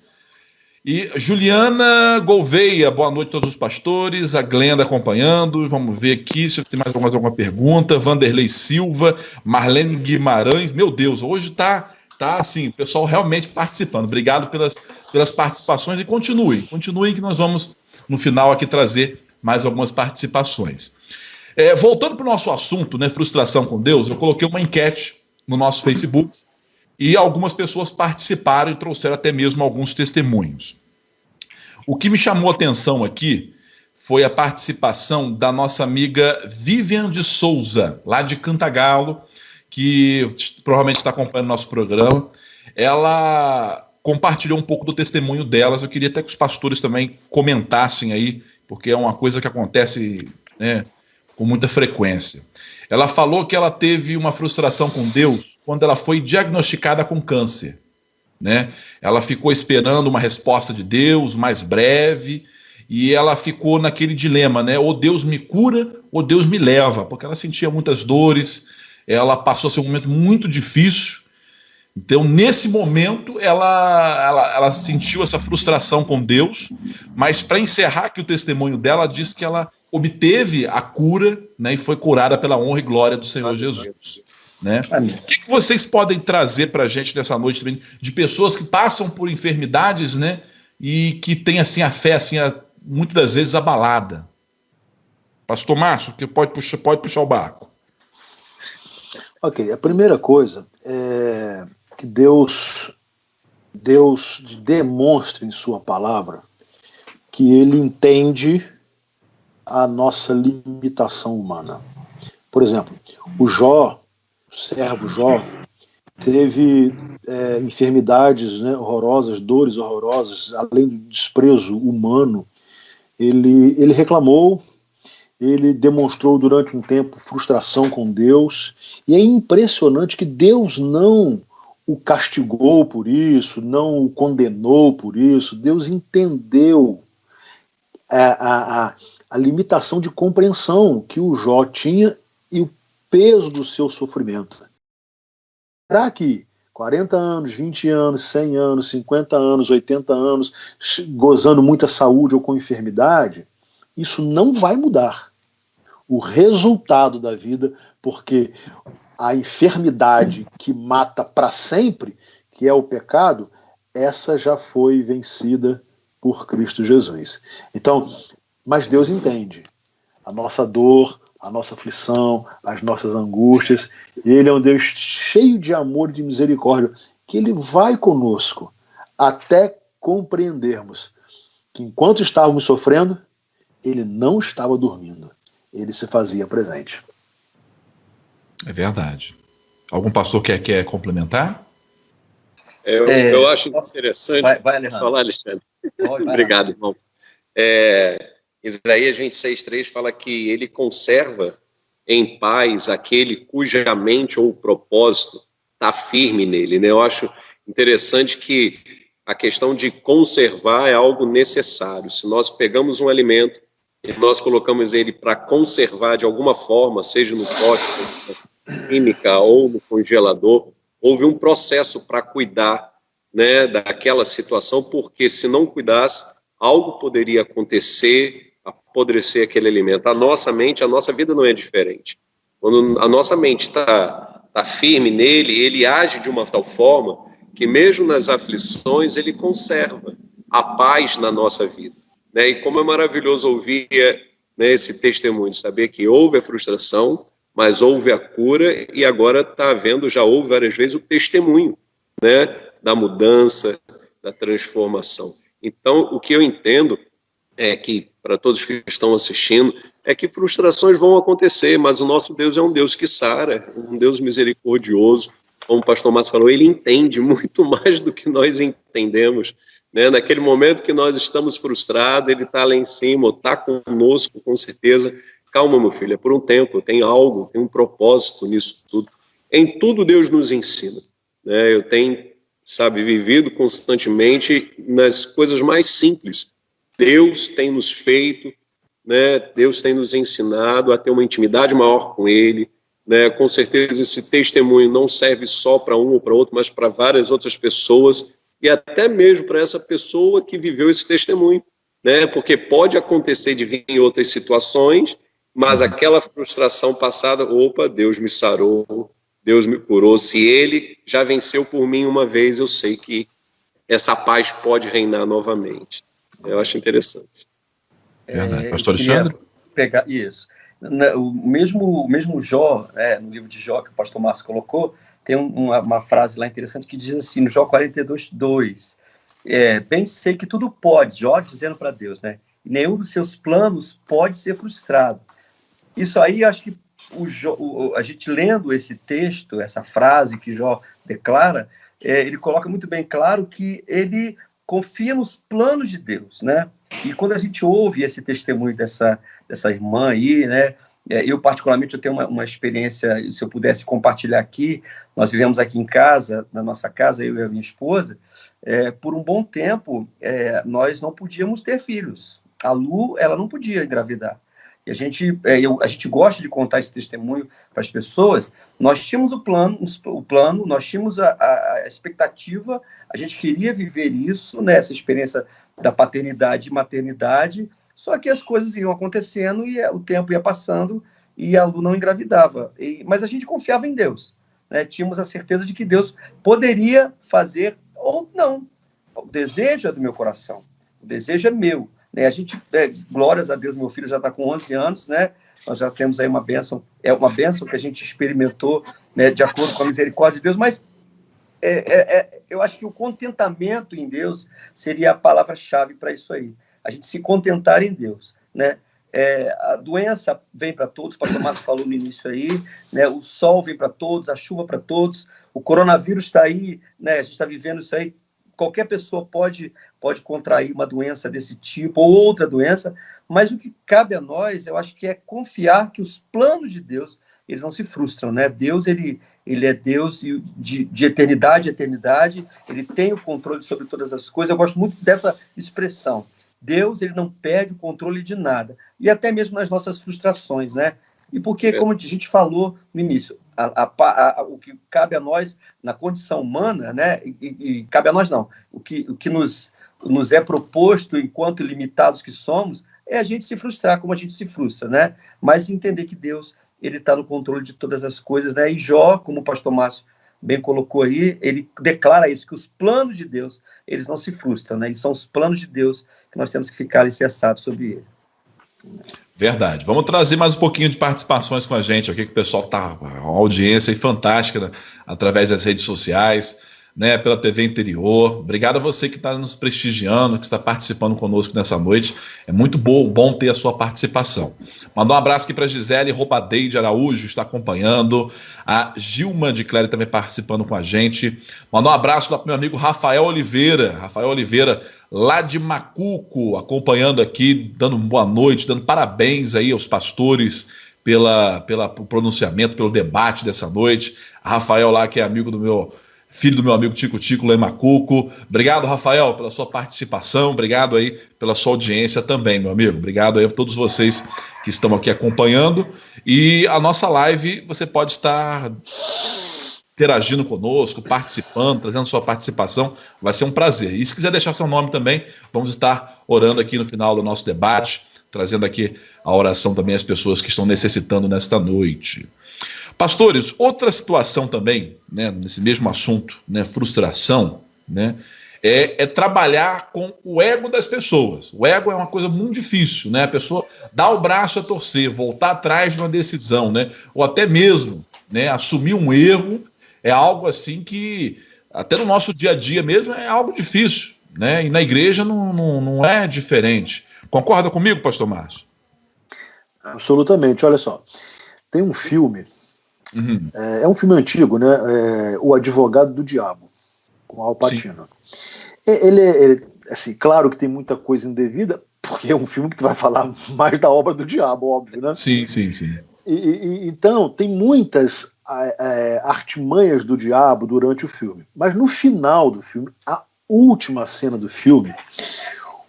E Juliana Gouveia, boa noite a todos os pastores, a Glenda acompanhando, vamos ver aqui se tem mais alguma pergunta. Vanderlei Silva, Marlene Guimarães, meu Deus, hoje tá assim, o pessoal realmente participando. Obrigado pelas participações e continuem que nós vamos no final aqui trazer mais algumas participações. Voltando para o nosso assunto, frustração com Deus, eu coloquei uma enquete no nosso Facebook e algumas pessoas participaram e trouxeram até mesmo alguns testemunhos. O que me chamou a atenção aqui foi a participação da nossa amiga Vivian de Souza, lá de Cantagalo, que provavelmente está acompanhando nosso programa. Ela compartilhou um pouco do testemunho delas. Eu queria até que os pastores também comentassem aí, porque é uma coisa que acontece com muita frequência. Ela falou que ela teve uma frustração com Deus quando ela foi diagnosticada com câncer. Ela ficou esperando uma resposta de Deus mais breve e ela ficou naquele dilema, ou Deus me cura ou Deus me leva, porque ela sentia muitas dores, ela passou a ser um momento muito difícil. Então, nesse momento, ela sentiu essa frustração com Deus, mas para encerrar aqui o testemunho dela, diz que ela obteve a cura, e foi curada pela honra e glória do Senhor Jesus. O que vocês podem trazer para a gente nessa noite também, de pessoas que passam por enfermidades, e que têm assim, a fé assim, muitas das vezes abalada? Pastor Márcio, que pode puxar o barco. Ok, a primeira coisa é que Deus demonstra em sua palavra que ele entende a nossa limitação humana. Por exemplo, o servo Jó, teve enfermidades horrorosas, dores horrorosas, além do desprezo humano. Ele reclamou, ele demonstrou durante um tempo frustração com Deus, e é impressionante que Deus não o castigou por isso, não o condenou por isso. Deus entendeu a limitação de compreensão que o Jó tinha e o peso do seu sofrimento. Será que 40 anos, 20 anos, 100 anos, 50 anos, 80 anos, gozando muita saúde ou com enfermidade, isso não vai mudar o resultado da vida, porque a enfermidade que mata para sempre, que é o pecado, essa já foi vencida por Cristo Jesus. Então, mas Deus entende a nossa dor, a nossa aflição, as nossas angústias. Ele é um Deus cheio de amor e de misericórdia, que ele vai conosco até compreendermos que enquanto estávamos sofrendo, ele não estava dormindo, ele se fazia presente. É verdade. Algum pastor quer complementar? Eu acho interessante. Vai falar, Alexandre. Obrigado, irmão. Isaías 26:3 fala que ele conserva em paz aquele cuja mente ou propósito está firme nele. Eu acho interessante que a questão de conservar é algo necessário. Se nós pegamos um alimento e nós colocamos ele para conservar de alguma forma, seja no pote química ou no congelador, houve um processo para cuidar daquela situação, porque se não cuidasse, algo poderia acontecer, apodrecer aquele alimento. A nossa mente, a nossa vida não é diferente. Quando a nossa mente está firme nele, ele age de uma tal forma que mesmo nas aflições ele conserva a paz na nossa vida. E como é maravilhoso ouvir esse testemunho, saber que houve a frustração, mas houve a cura e agora já houve várias vezes o testemunho da mudança, da transformação. Então, o que eu entendo é que, para todos que estão assistindo, é que frustrações vão acontecer, mas o nosso Deus é um Deus que sara, um Deus misericordioso. Como o pastor Márcio falou, ele entende muito mais do que nós entendemos, né? Naquele momento que nós estamos frustrados, ele está lá em cima, está conosco, com certeza. Calma, meu filho, é por um tempo, tem algo, tem um propósito nisso tudo. Em tudo Deus nos ensina, né? Eu tenho, vivido constantemente nas coisas mais simples. Deus tem nos feito, né? Deus tem nos ensinado a ter uma intimidade maior com Ele, né? Com certeza esse testemunho não serve só para um ou para outro, mas para várias outras pessoas, e até mesmo para essa pessoa que viveu esse testemunho, né? Porque pode acontecer de vir em outras situações, mas aquela frustração passada, opa, Deus me sarou, Deus me curou. Se Ele já venceu por mim uma vez, eu sei que essa paz pode reinar novamente. Eu acho interessante. Verdade. Pastor Alexandre? Pegar isso. O mesmo Jó, no livro de Jó que o pastor Márcio colocou, tem uma frase lá interessante que diz assim, no Jó 42:2, bem sei que tudo pode, Jó dizendo para Deus, né? Nenhum dos seus planos pode ser frustrado. Isso aí, acho que a gente lendo esse texto, essa frase que Jó declara, ele coloca muito bem claro que ele confia nos planos de Deus, né? E quando a gente ouve esse testemunho dessa irmã aí, né? Eu, particularmente, eu tenho uma experiência, se eu pudesse compartilhar aqui, nós vivemos aqui em casa, na nossa casa, eu e a minha esposa, por um bom tempo, nós não podíamos ter filhos. A Lu, ela não podia engravidar. E a gente gosta de contar esse testemunho para as pessoas. Nós tínhamos o plano, nós tínhamos a expectativa, a gente queria viver isso, né, essa experiência da paternidade e maternidade, só que as coisas iam acontecendo e o tempo ia passando e a Lu não engravidava. Mas a gente confiava em Deus, né? Tínhamos a certeza de que Deus poderia fazer ou não. O desejo é do meu coração, o desejo é meu. A gente, glórias a Deus, meu filho já está com 11 anos, né? Nós já temos aí uma bênção, uma bênção que a gente experimentou, né, de acordo com a misericórdia de Deus, mas eu acho que o contentamento em Deus seria a palavra-chave para isso aí. A gente se contentar em Deus, né? A doença vem para todos, o pastor Márcio falou no início aí, né? O sol vem para todos, a chuva para todos, o coronavírus está aí, né? A gente está vivendo isso aí. Qualquer pessoa pode contrair uma doença desse tipo ou outra doença, mas o que cabe a nós, eu acho que é confiar que os planos de Deus, eles não se frustram, né? Deus, ele é Deus de eternidade a eternidade, ele tem o controle sobre todas as coisas. Eu gosto muito dessa expressão. Deus, ele não perde o controle de nada, e até mesmo nas nossas frustrações, né? E porque, como a gente falou no início, o que cabe a nós na condição humana, né? E cabe a nós não, o que nos é proposto enquanto limitados que somos, é a gente se frustrar como a gente se frustra, né? Mas entender que Deus, ele está no controle de todas as coisas, né? E Jó, como o pastor Márcio bem colocou aí, ele declara isso, que os planos de Deus, eles não se frustram, né? E são os planos de Deus que nós temos que ficar alicerçados sobre ele. Verdade. Vamos trazer mais um pouquinho de participações com a gente aqui, que o pessoal tá uma audiência aí fantástica, né? Através das redes sociais, né? Pela TV Interior. Obrigado a você que está nos prestigiando, que está participando conosco nessa noite. É muito bom ter a sua participação. Mandar um abraço aqui para a Gisele Roubadeide Araújo, está acompanhando. A Gilma de Cléry também participando com a gente. Mandar um abraço lá para o meu amigo Rafael Oliveira. Rafael Oliveira, lá de Macuco, acompanhando aqui, dando boa noite, dando parabéns aí aos pastores pelo pronunciamento, pelo debate dessa noite. A Rafael lá, que é amigo filho do meu amigo Tico lá em Macuco. Obrigado, Rafael, pela sua participação. Obrigado aí pela sua audiência também, meu amigo. Obrigado aí a todos vocês que estão aqui acompanhando. E a nossa live, você pode estar interagindo conosco, participando, trazendo sua participação, vai ser um prazer. E se quiser deixar seu nome também, vamos estar orando aqui no final do nosso debate, trazendo aqui a oração também às pessoas que estão necessitando nesta noite. Pastores, outra situação também, né, nesse mesmo assunto, né, frustração, né, é trabalhar com o ego das pessoas. O ego é uma coisa muito difícil, né? A pessoa dá o braço a torcer, voltar atrás de uma decisão, né, ou até mesmo, né, assumir um erro. É algo assim que, até no nosso dia a dia mesmo, é algo difícil, né? E na igreja não é diferente. Concorda comigo, pastor Márcio? Absolutamente. Olha só, tem um filme, é um filme antigo, né? O Advogado do Diabo, com Al Pacino. Ele, assim, claro que tem muita coisa indevida, porque é um filme que tu vai falar mais da obra do diabo, óbvio, né? Sim. Então, tem muitas artimanhas do diabo durante o filme. Mas no final do filme, a última cena do filme,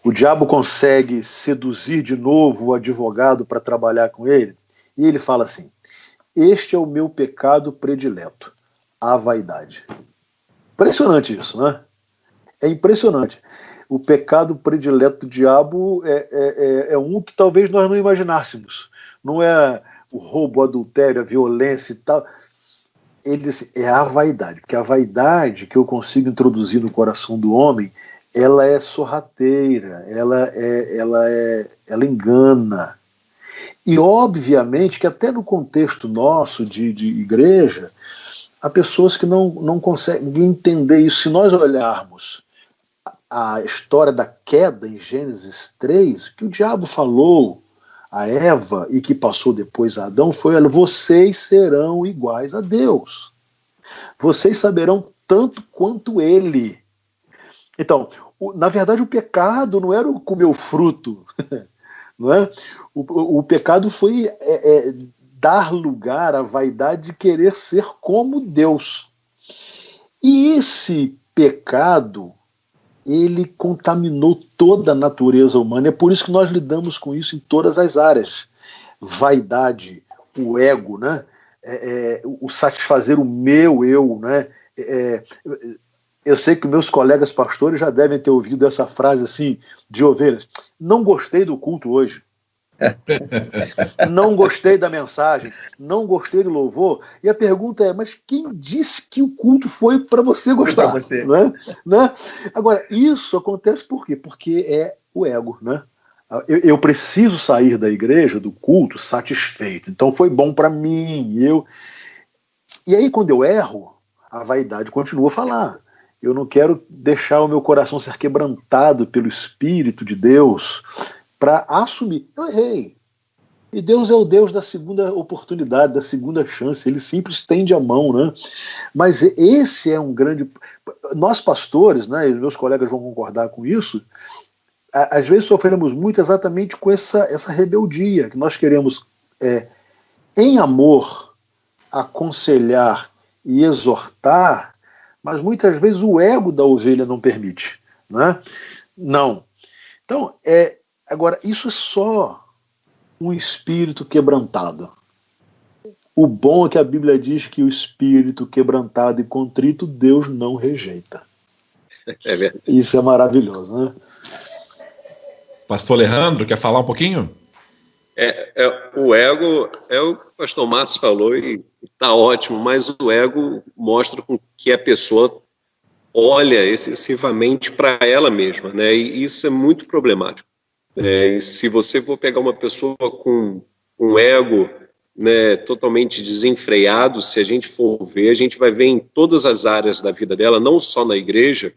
o diabo consegue seduzir de novo o advogado para trabalhar com ele, e ele fala assim: este é o meu pecado predileto, a vaidade. Impressionante isso, né? É impressionante. O pecado predileto do diabo é um que talvez nós não imaginássemos. Não é o roubo, o adultério, a violência e tal. Ele diz, é a vaidade. Porque a vaidade que eu consigo introduzir no coração do homem, ela é sorrateira, ela engana. E obviamente que até no contexto nosso de igreja, há pessoas que não conseguem entender isso. Se nós olharmos a história da queda em Gênesis 3, que o diabo falou a Eva e que passou depois a Adão, foi: olha, vocês serão iguais a Deus. Vocês saberão tanto quanto ele. Então, na verdade, o pecado não era comer o fruto, não é? O pecado foi dar lugar à vaidade de querer ser como Deus. E esse pecado, ele contaminou toda a natureza humana. É por isso que nós lidamos com isso em todas as áreas. Vaidade, o ego, né? O satisfazer o meu eu, né? Eu sei que meus colegas pastores já devem ter ouvido essa frase assim, de ovelhas: não gostei do culto hoje. Não gostei da mensagem, não gostei do louvor. E a pergunta é: mas quem disse que o culto foi para você gostar? Pra você. Né? Agora, isso acontece por quê? Porque é o ego, né? Eu preciso sair da igreja, do culto, satisfeito. Então foi bom para mim. E aí, quando eu erro, a vaidade continua a falar. Eu não quero deixar o meu coração ser quebrantado pelo Espírito de Deus para assumir: eu errei. E Deus é o Deus da segunda oportunidade, da segunda chance. Ele sempre estende a mão, né? Mas esse é um grande... Nós pastores, né, e meus colegas vão concordar com isso, às vezes sofremos muito exatamente com essa rebeldia, que nós queremos, em amor, aconselhar e exortar, mas muitas vezes o ego da ovelha não permite, né? Não. Então, agora, isso é só um espírito quebrantado. O bom é que a Bíblia diz que o espírito quebrantado e contrito Deus não rejeita. É verdade. Isso é maravilhoso, né? Pastor Alejandro, quer falar um pouquinho? O ego, o que o pastor Márcio falou, e está ótimo, mas o ego mostra com que a pessoa olha excessivamente para ela mesma, né? E isso é muito problemático. E se você for pegar uma pessoa com um ego, né, totalmente desenfreado, se a gente for ver, a gente vai ver em todas as áreas da vida dela, não só na igreja,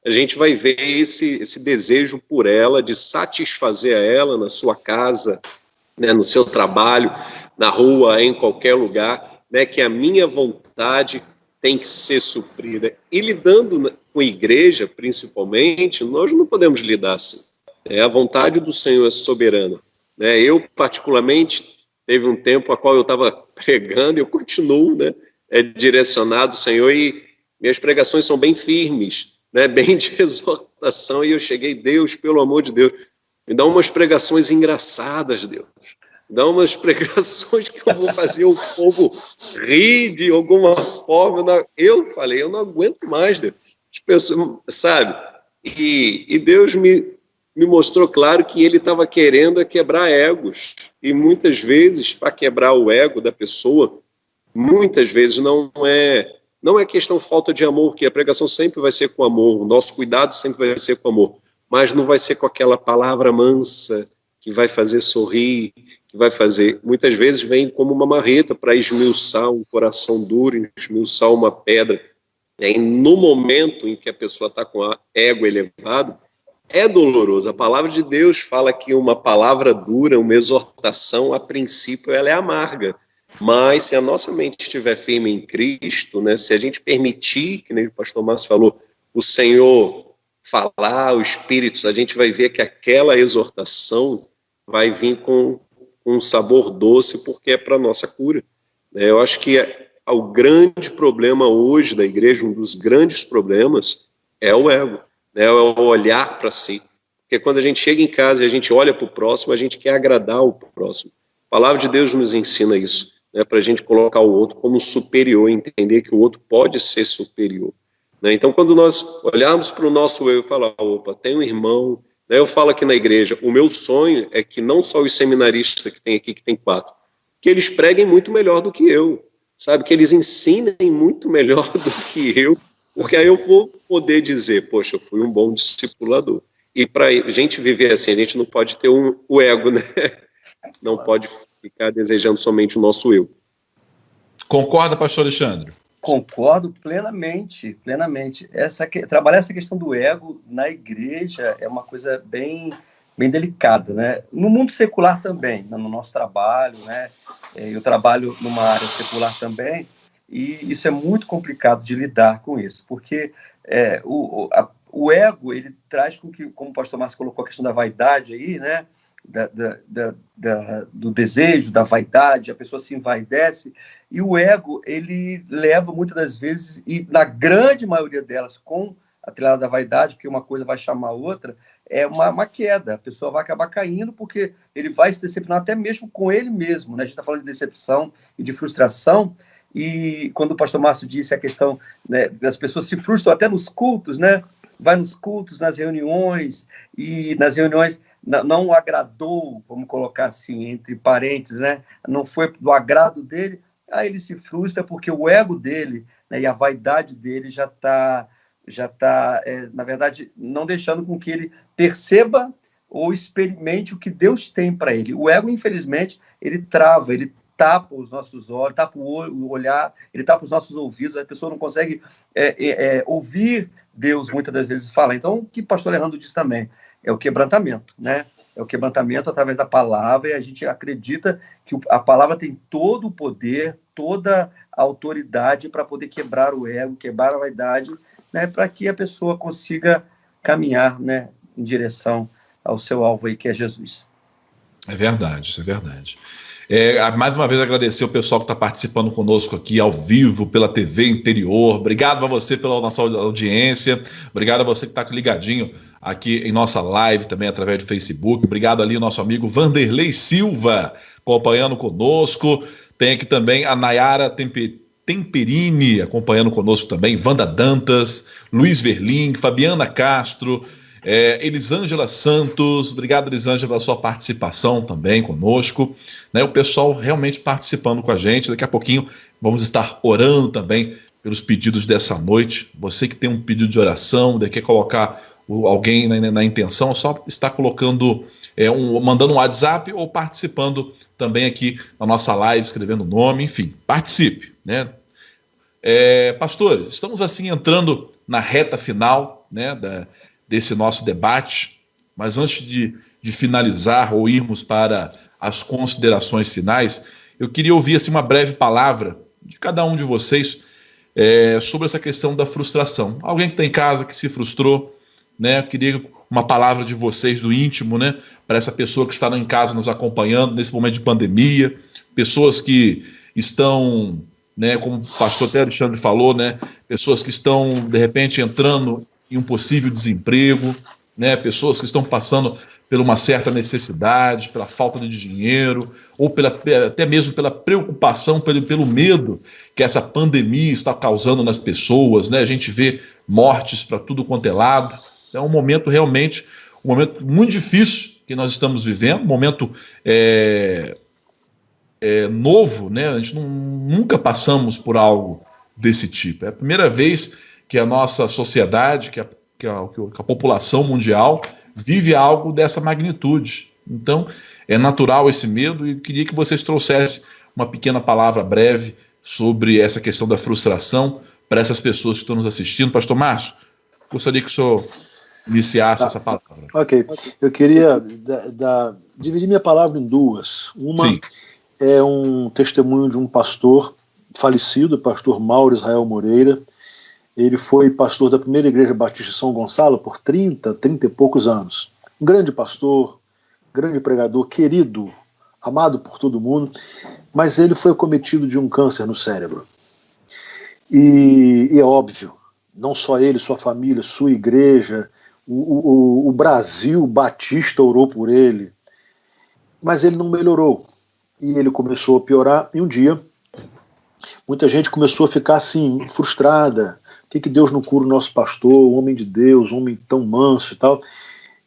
a gente vai ver esse desejo por ela, de satisfazer a ela na sua casa, né, no seu trabalho, na rua, em qualquer lugar, né, que a minha vontade tem que ser suprida. E lidando com a igreja, principalmente, nós não podemos lidar assim. A vontade do Senhor é soberana. Eu, particularmente, teve um tempo a qual eu estava pregando, e eu continuo, né, direcionado, Senhor, e minhas pregações são bem firmes, né, bem de exortação, e eu cheguei: Deus, pelo amor de Deus, me dá umas pregações engraçadas, Deus. Dá umas pregações que eu vou fazer o povo rir de alguma forma. Eu falei: eu não aguento mais, Deus. As pessoas, sabe? E Deus me mostrou claro que ele estava querendo quebrar egos. E muitas vezes, para quebrar o ego da pessoa, muitas vezes não é questão de falta de amor, que a pregação sempre vai ser com amor, o nosso cuidado sempre vai ser com amor, mas não vai ser com aquela palavra mansa que vai fazer sorrir, que vai fazer... Muitas vezes vem como uma marreta para esmiuçar um coração duro, esmiuçar uma pedra. E no momento em que a pessoa está com o ego elevado, é doloroso. A palavra de Deus fala que uma palavra dura, uma exortação, a princípio, ela é amarga. Mas se a nossa mente estiver firme em Cristo, né, se a gente permitir, que nem o pastor Márcio falou, o Senhor falar, o Espírito, a gente vai ver que aquela exortação vai vir com um sabor doce, porque é para a nossa cura. Eu acho que o grande problema hoje da igreja, um dos grandes problemas, é o ego, né, é o olhar para si. Porque quando a gente chega em casa e a gente olha para o próximo, a gente quer agradar o próximo. A palavra de Deus nos ensina isso, né, para a gente colocar o outro como superior, entender que o outro pode ser superior. Né? Então, quando nós olharmos para o nosso eu e falar, opa, tem um irmão, né, eu falo aqui na igreja, o meu sonho é que não só os seminaristas que tem aqui, que tem 4, que eles preguem muito melhor do que eu, sabe, que eles ensinem muito melhor do que eu, porque aí eu vou poder dizer, poxa, eu fui um bom discipulador. E para a gente viver assim, a gente não pode ter o ego, né? Não pode ficar desejando somente o nosso eu. Concorda, pastor Alexandre? Concordo plenamente, plenamente. Trabalhar essa questão do ego na igreja é uma coisa bem delicada, né? No mundo secular também, no nosso trabalho, né? Eu trabalho numa área secular também, e isso é muito complicado de lidar com isso, porque o ego, ele traz com que, como o pastor Márcio colocou a questão da vaidade aí, né? Do desejo, da vaidade, a pessoa se envaidece, e o ego, ele leva muitas das vezes, e na grande maioria delas, com a trilhada da vaidade, porque uma coisa vai chamar a outra, é uma queda, a pessoa vai acabar caindo, porque ele vai se decepcionar até mesmo com ele mesmo, né? A gente está falando de decepção e de frustração, e quando o pastor Márcio disse a questão, né, as pessoas se frustram até nos cultos, né? Vai nos cultos, nas reuniões, e nas reuniões não agradou, vamos colocar assim, entre parênteses, né? Não foi do agrado dele, aí ele se frustra porque o ego dele, né, e a vaidade dele já está, na verdade, não deixando com que ele perceba ou experimente o que Deus tem para ele. O ego, infelizmente, ele trava, ele tapa os nossos olhos, tapa o olhar, ele tapa os nossos ouvidos, a pessoa não consegue ouvir Deus muitas das vezes falar. Então, o que o pastor Alejandro disse também, é o quebrantamento, né? É o quebrantamento através da palavra, e a gente acredita que a palavra tem todo o poder, toda a autoridade para poder quebrar o ego, quebrar a vaidade, né? Para que a pessoa consiga caminhar, né, em direção ao seu alvo aí, que é Jesus. É verdade, isso é verdade. Mais uma vez agradecer o pessoal que está participando conosco aqui ao vivo pela TV Interior. Obrigado a você pela nossa audiência. Obrigado a você que está ligadinho aqui em nossa live também através do Facebook. Obrigado ali o nosso amigo Vanderlei Silva acompanhando conosco. Tem aqui também a Nayara Temperini acompanhando conosco também. Wanda Dantas, Luiz Verling, Fabiana Castro, Elisângela Santos. Obrigado, Elisângela, pela sua participação também conosco, né? O pessoal realmente participando com a gente. Daqui a pouquinho vamos estar orando também pelos pedidos dessa noite. Você que tem um pedido de oração, quer colocar alguém na intenção, é só estar colocando, mandando um WhatsApp ou participando também aqui na nossa live, escrevendo o nome, enfim, participe, né? Pastores, estamos assim entrando na reta final, né, desse nosso debate, mas antes de finalizar ou irmos para as considerações finais, eu queria ouvir assim, uma breve palavra de cada um de vocês sobre essa questão da frustração. Alguém que está em casa que se frustrou, né? Eu queria uma palavra de vocês do íntimo, né, para essa pessoa que está em casa nos acompanhando nesse momento de pandemia, pessoas que estão, né, como o pastor até Alexandre falou, né, pessoas que estão de repente entrando em um possível desemprego, né, pessoas que estão passando por uma certa necessidade, pela falta de dinheiro, ou até mesmo pela preocupação, pelo medo que essa pandemia está causando nas pessoas, né? A gente vê mortes para tudo quanto é lado. É um momento realmente, um momento muito difícil que nós estamos vivendo, um momento novo, né? A gente nunca passamos por algo desse tipo. É a primeira vez que a nossa sociedade, que a população mundial vive algo dessa magnitude. Então, é natural esse medo, e eu queria que vocês trouxessem uma pequena palavra breve sobre essa questão da frustração para essas pessoas que estão nos assistindo. Pastor Márcio, gostaria que o senhor iniciasse essa palavra. Ok. Eu queria dividir minha palavra em duas. Uma Sim. é um testemunho de um pastor falecido, pastor Mauro Israel Moreira. Ele foi pastor da primeira igreja batista de São Gonçalo por 30 e poucos anos. Um grande pastor, grande pregador, querido, amado por todo mundo, mas ele foi acometido de um câncer no cérebro. E é óbvio, não só ele, sua família, sua igreja, o Brasil batista orou por ele, mas ele não melhorou. E ele começou a piorar, e um dia muita gente começou a ficar assim, frustrada. Por que Deus não cura o nosso pastor, um homem de Deus, um homem tão manso e tal?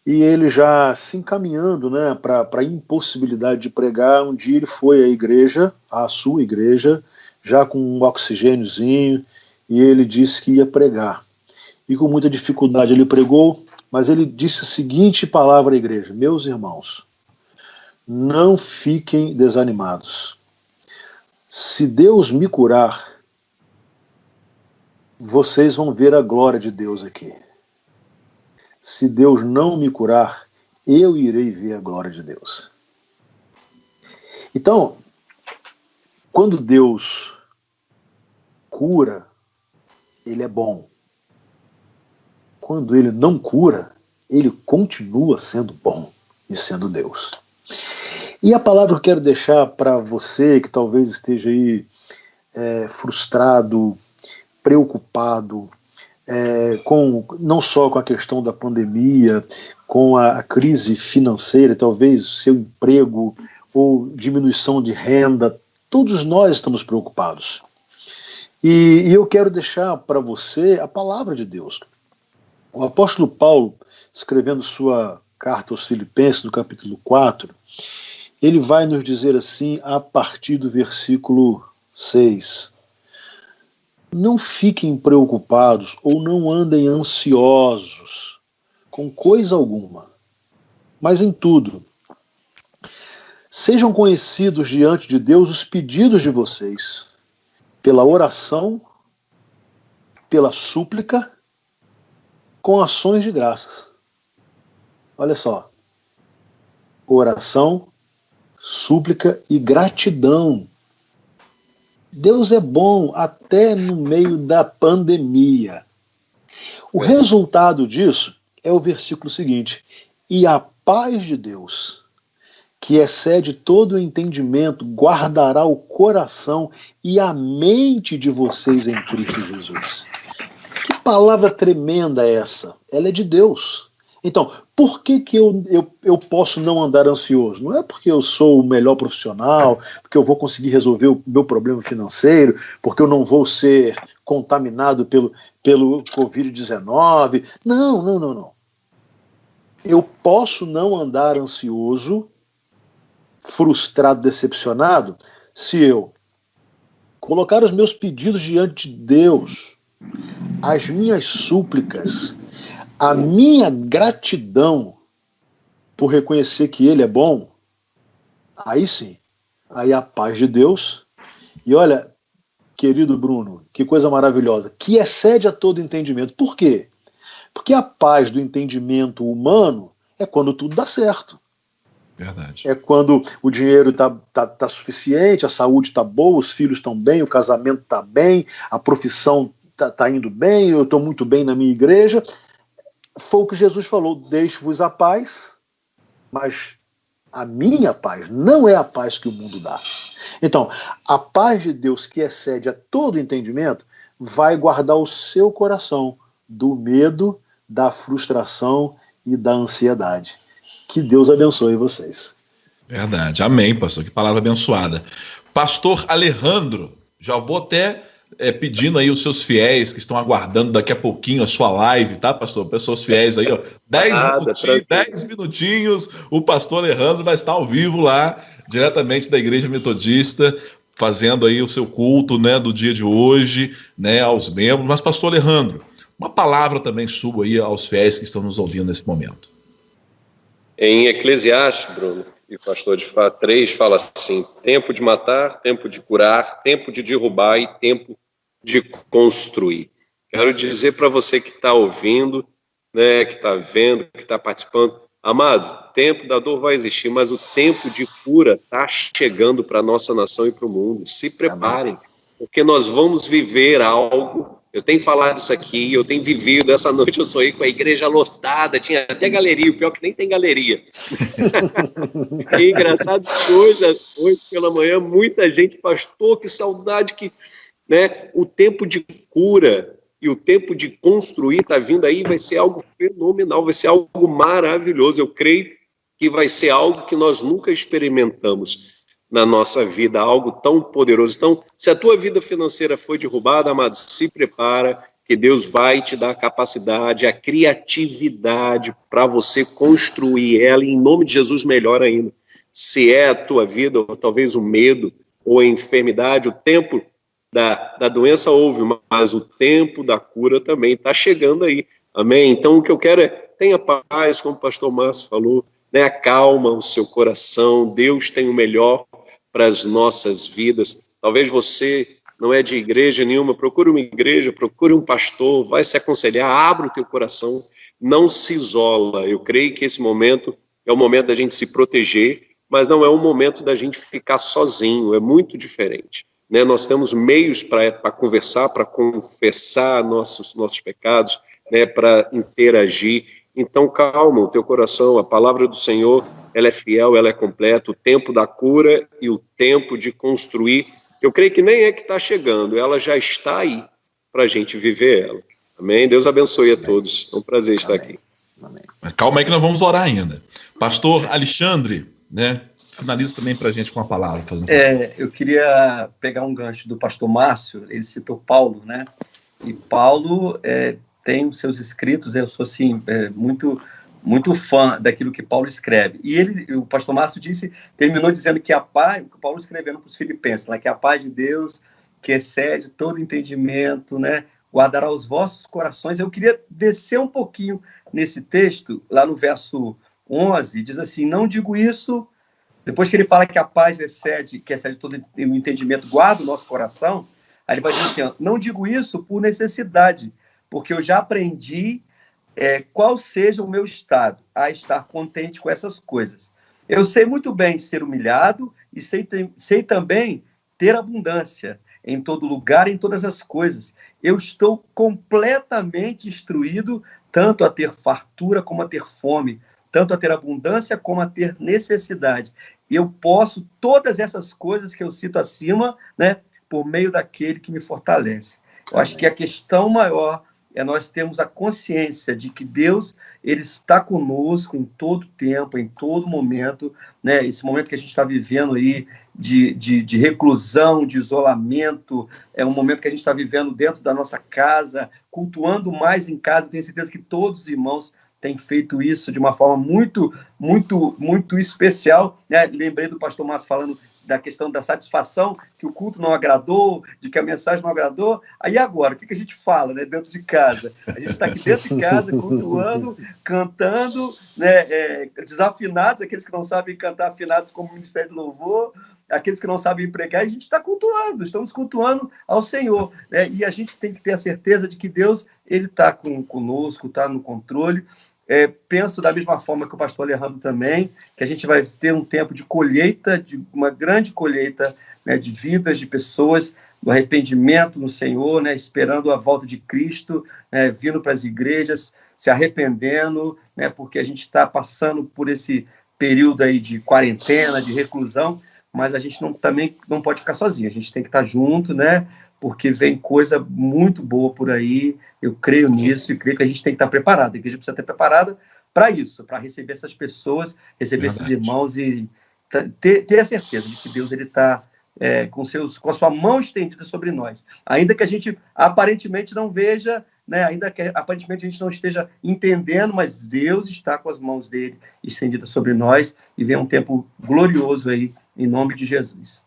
E ele já se encaminhando, né, para a impossibilidade de pregar, um dia ele foi à igreja, à sua igreja, já com um oxigêniozinho, e ele disse que ia pregar. E com muita dificuldade ele pregou, mas ele disse a seguinte palavra à igreja: meus irmãos, não fiquem desanimados. Se Deus me curar, vocês vão ver a glória de Deus aqui. Se Deus não me curar, eu irei ver a glória de Deus. Então, quando Deus cura, ele é bom. Quando ele não cura, ele continua sendo bom e sendo Deus. E a palavra que eu quero deixar para você que talvez esteja aí frustrado, preocupado, não só com a questão da pandemia, com a crise financeira, talvez seu emprego ou diminuição de renda, todos nós estamos preocupados. E eu quero deixar para você a palavra de Deus. O apóstolo Paulo, escrevendo sua carta aos Filipenses, no capítulo 4, ele vai nos dizer assim, a partir do versículo 6. Não fiquem preocupados ou não andem ansiosos com coisa alguma, mas em tudo, sejam conhecidos diante de Deus os pedidos de vocês, pela oração, pela súplica, com ações de graças. Olha só, oração, súplica e gratidão. Deus é bom até no meio da pandemia. O resultado disso é o versículo seguinte: e a paz de Deus, que excede todo o entendimento, guardará o coração e a mente de vocês em Cristo Jesus. Que palavra tremenda é essa? Ela é de Deus. Então, por que eu posso não andar ansioso? Não é porque eu sou o melhor profissional, porque eu vou conseguir resolver o meu problema financeiro, porque eu não vou ser contaminado pelo Covid-19. Não. Eu posso não andar ansioso, frustrado, decepcionado, se eu colocar os meus pedidos diante de Deus, as minhas súplicas, a minha gratidão por reconhecer que Ele é bom, aí sim, aí a paz de Deus. E olha, querido Bruno, que coisa maravilhosa, que excede a todo entendimento. Por quê? Porque a paz do entendimento humano é quando tudo dá certo. Verdade. É quando o dinheiro tá suficiente, a saúde está boa, os filhos estão bem, o casamento está bem, a profissão tá indo bem, eu estou muito bem na minha igreja. Foi o que Jesus falou: deixo-vos a paz, mas a minha paz não é a paz que o mundo dá. Então, a paz de Deus, que excede a todo entendimento, vai guardar o seu coração do medo, da frustração e da ansiedade. Que Deus abençoe vocês. Verdade. Amém, pastor. Que palavra abençoada. Pastor Alejandro, já vou até pedindo aí os seus fiéis que estão aguardando daqui a pouquinho a sua live, tá, pastor? Pessoas fiéis aí, ó. 10 minutinhos, o pastor Alejandro vai estar ao vivo lá, diretamente da Igreja Metodista, fazendo aí o seu culto, né, do dia de hoje, né, aos membros. Mas, pastor Alejandro, uma palavra também sua aí aos fiéis que estão nos ouvindo nesse momento. Em Eclesiastes, Bruno, e o pastor de Fá 3 fala assim: tempo de matar, tempo de curar, tempo de derrubar e tempo de construir. Quero dizer para você que está ouvindo né, que está vendo, que está participando. Amado, o tempo da dor vai existir, mas o tempo de cura está chegando para a nossa nação e para o mundo. Se preparem, porque nós vamos viver algo. Eu tenho falado isso aqui, eu tenho vivido. Essa noite eu sonhei com a igreja lotada, tinha até galeria, o pior que nem tem galeria. É engraçado que hoje pela manhã, muita gente, pastor, que saudade, que, né, o tempo de cura e o tempo de construir está vindo aí, vai ser algo fenomenal, vai ser algo maravilhoso. Eu creio que vai ser algo que nós nunca experimentamos na nossa vida, algo tão poderoso. Então, se a tua vida financeira foi derrubada, amado, se prepara, que Deus vai te dar a capacidade, a criatividade para você construir ela, e em nome de Jesus, melhor ainda. Se é a tua vida, ou talvez o medo, ou a enfermidade, o tempo da doença houve, mas o tempo da cura também está chegando aí, amém? Então o que eu quero é, tenha paz, como o pastor Márcio falou, né? Acalma o seu coração, Deus tem o melhor para as nossas vidas. Talvez você não é de igreja nenhuma, procure uma igreja, procure um pastor, vai se aconselhar, abra o teu coração, não se isola. Eu creio que esse momento é o momento da gente se proteger, mas não é o momento da gente ficar sozinho, é muito diferente. Né, nós temos meios para conversar, para confessar nossos pecados, né, para interagir. Então, calma o teu coração, a palavra do Senhor, ela é fiel, ela é completa, o tempo da cura e o tempo de construir, eu creio que nem é que está chegando, ela já está aí para a gente viver ela. Amém? Deus abençoe a todos, é um prazer estar aqui. Amém. Calma aí que nós vamos orar ainda. Pastor Alexandre, né? Finaliza também para a gente com a palavra. Eu queria pegar um gancho do pastor Márcio, ele citou Paulo, né? E Paulo tem os seus escritos, eu sou assim, muito fã daquilo que Paulo escreve. E o pastor Márcio terminou dizendo que a paz, que Paulo escrevendo para os filipenses, né, que a paz de Deus, que excede todo entendimento, né, guardará os vossos corações. Eu queria descer um pouquinho nesse texto, lá no verso 11, diz assim, não digo isso. Depois que ele fala que a paz excede todo o entendimento, guarda o nosso coração, aí ele vai dizer assim, ó, não digo isso por necessidade, porque eu já aprendi qual seja o meu estado, a estar contente com essas coisas. Eu sei muito bem ser humilhado e sei também ter abundância em todo lugar, em todas as coisas. Eu estou completamente instruído tanto a ter fartura como a ter fome, tanto a ter abundância como a ter necessidade. Eu posso todas essas coisas que eu cito acima, né, por meio daquele que me fortalece. Eu acho que a questão maior é nós termos a consciência de que Deus, ele está conosco em todo tempo, em todo momento, né? Esse momento que a gente está vivendo aí de reclusão, de isolamento, é um momento que a gente está vivendo dentro da nossa casa, cultuando mais em casa. Eu tenho certeza que todos os irmãos têm feito isso de uma forma muito, muito, muito especial, né? Lembrei do pastor Márcio falando da questão da satisfação, que o culto não agradou, de que a mensagem não agradou. Aí agora, o que a gente fala, né, dentro de casa? A gente está aqui dentro de casa, cultuando, cantando, né, desafinados, aqueles que não sabem cantar afinados como Ministério do Louvor, aqueles que não sabem pregar, a gente está cultuando, estamos cultuando ao Senhor, né? E a gente tem que ter a certeza de que Deus, ele está conosco, está no controle. Penso da mesma forma que o pastor Alejandro também, que a gente vai ter um tempo de colheita, de uma grande colheita, né, de vidas, de pessoas, do arrependimento no Senhor, né, esperando a volta de Cristo, né, vindo para as igrejas, se arrependendo, né, porque a gente está passando por esse período aí de quarentena, de reclusão, mas a gente também não pode ficar sozinho, a gente tem que estar junto, né, porque vem coisa muito boa por aí, eu creio nisso e creio que a gente tem que estar preparado, a igreja precisa estar preparada para isso, para receber essas pessoas, receber esses irmãos e ter a certeza de que Deus está com a sua mão estendida sobre nós, ainda que a gente aparentemente não veja, né, ainda que aparentemente a gente não esteja entendendo, mas Deus está com as mãos dele estendidas sobre nós e vem um tempo glorioso aí, em nome de Jesus.